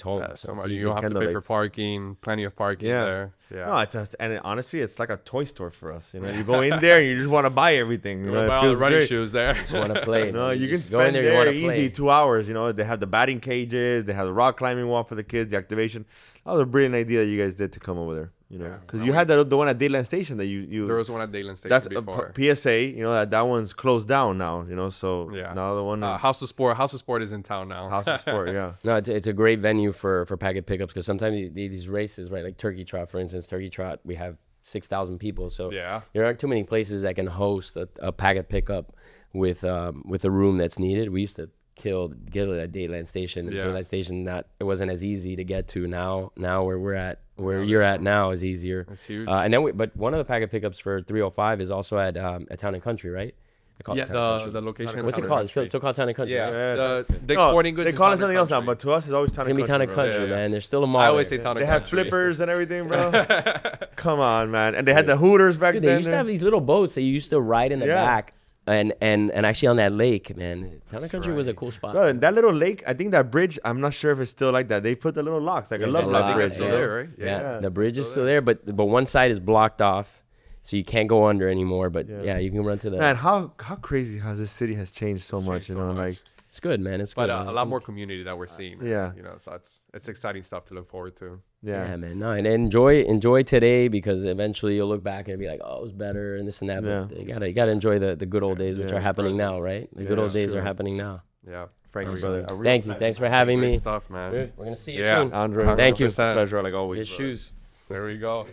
home. Yeah, so you don't have to pay for parking. Plenty of parking there. Yeah. No, honestly, it's like a toy store for us. You know, you go in there and you just want to buy everything. You know, buy all the running shoes there. Just want to play. No, you can go in spend there easy 2 hours. You know, they have the batting cages, they have the rock climbing wall for the kids, the activation. That was a brilliant idea that you guys did to come over there. You know, because you had the one at Dayland Station that you. There was one at Dayland Station that's before. PSA. You know that one's closed down now. You know, so now the one. House of Sport is in town now. House of Sport, yeah. No, it's a great venue for packet pickups because sometimes these races, right, like Turkey Trot, for instance, Turkey Trot, we have 6,000 people, so there aren't too many places that can host a packet pickup with a room that's needed. We used to get it at Dayland Station. Dayland Station, it wasn't as easy to get to. Now where you're at now is easier. It's huge. And then but one of the packet pickups for 305 is also at Town and Country, right? The location. What's it called? It's still called Town and Country. Yeah. Right? Dick's Sporting Goods. They call it something else now, but to us it's always Town and Country. It's gonna be Town and Country, man. There's still a mall. I always there. say Town and They Country. have flippers and everything, bro. Come on, man. And they had the Hooters back Dude, then. they used to have these little boats that you used to ride in the back. And actually on that lake, man, Town and Country was a cool spot. Bro, and that little lake, I think that bridge, I'm not sure if it's still like that. They put the little locks, like a love lock bridge. It's still there, right? Yeah, the bridge is still there, but one side is blocked off, so you can't go under anymore. But you can run to the. Man, how crazy how this city has changed so much, you know, like. It's good, man. It's good. But a lot more community that we're seeing. Yeah. You know, so it's exciting stuff to look forward to. Yeah, man. No, and enjoy today because eventually you'll look back and be like, oh, it was better and this and that. But you gotta enjoy the good old days, which are happening now, right? The good old days are happening now. Yeah. Frankie, brother. Thank you. Thanks for having me. Stuff, man. We're gonna see you soon. Andre, Thank you. Pleasure, like always. Your shoes. There we go.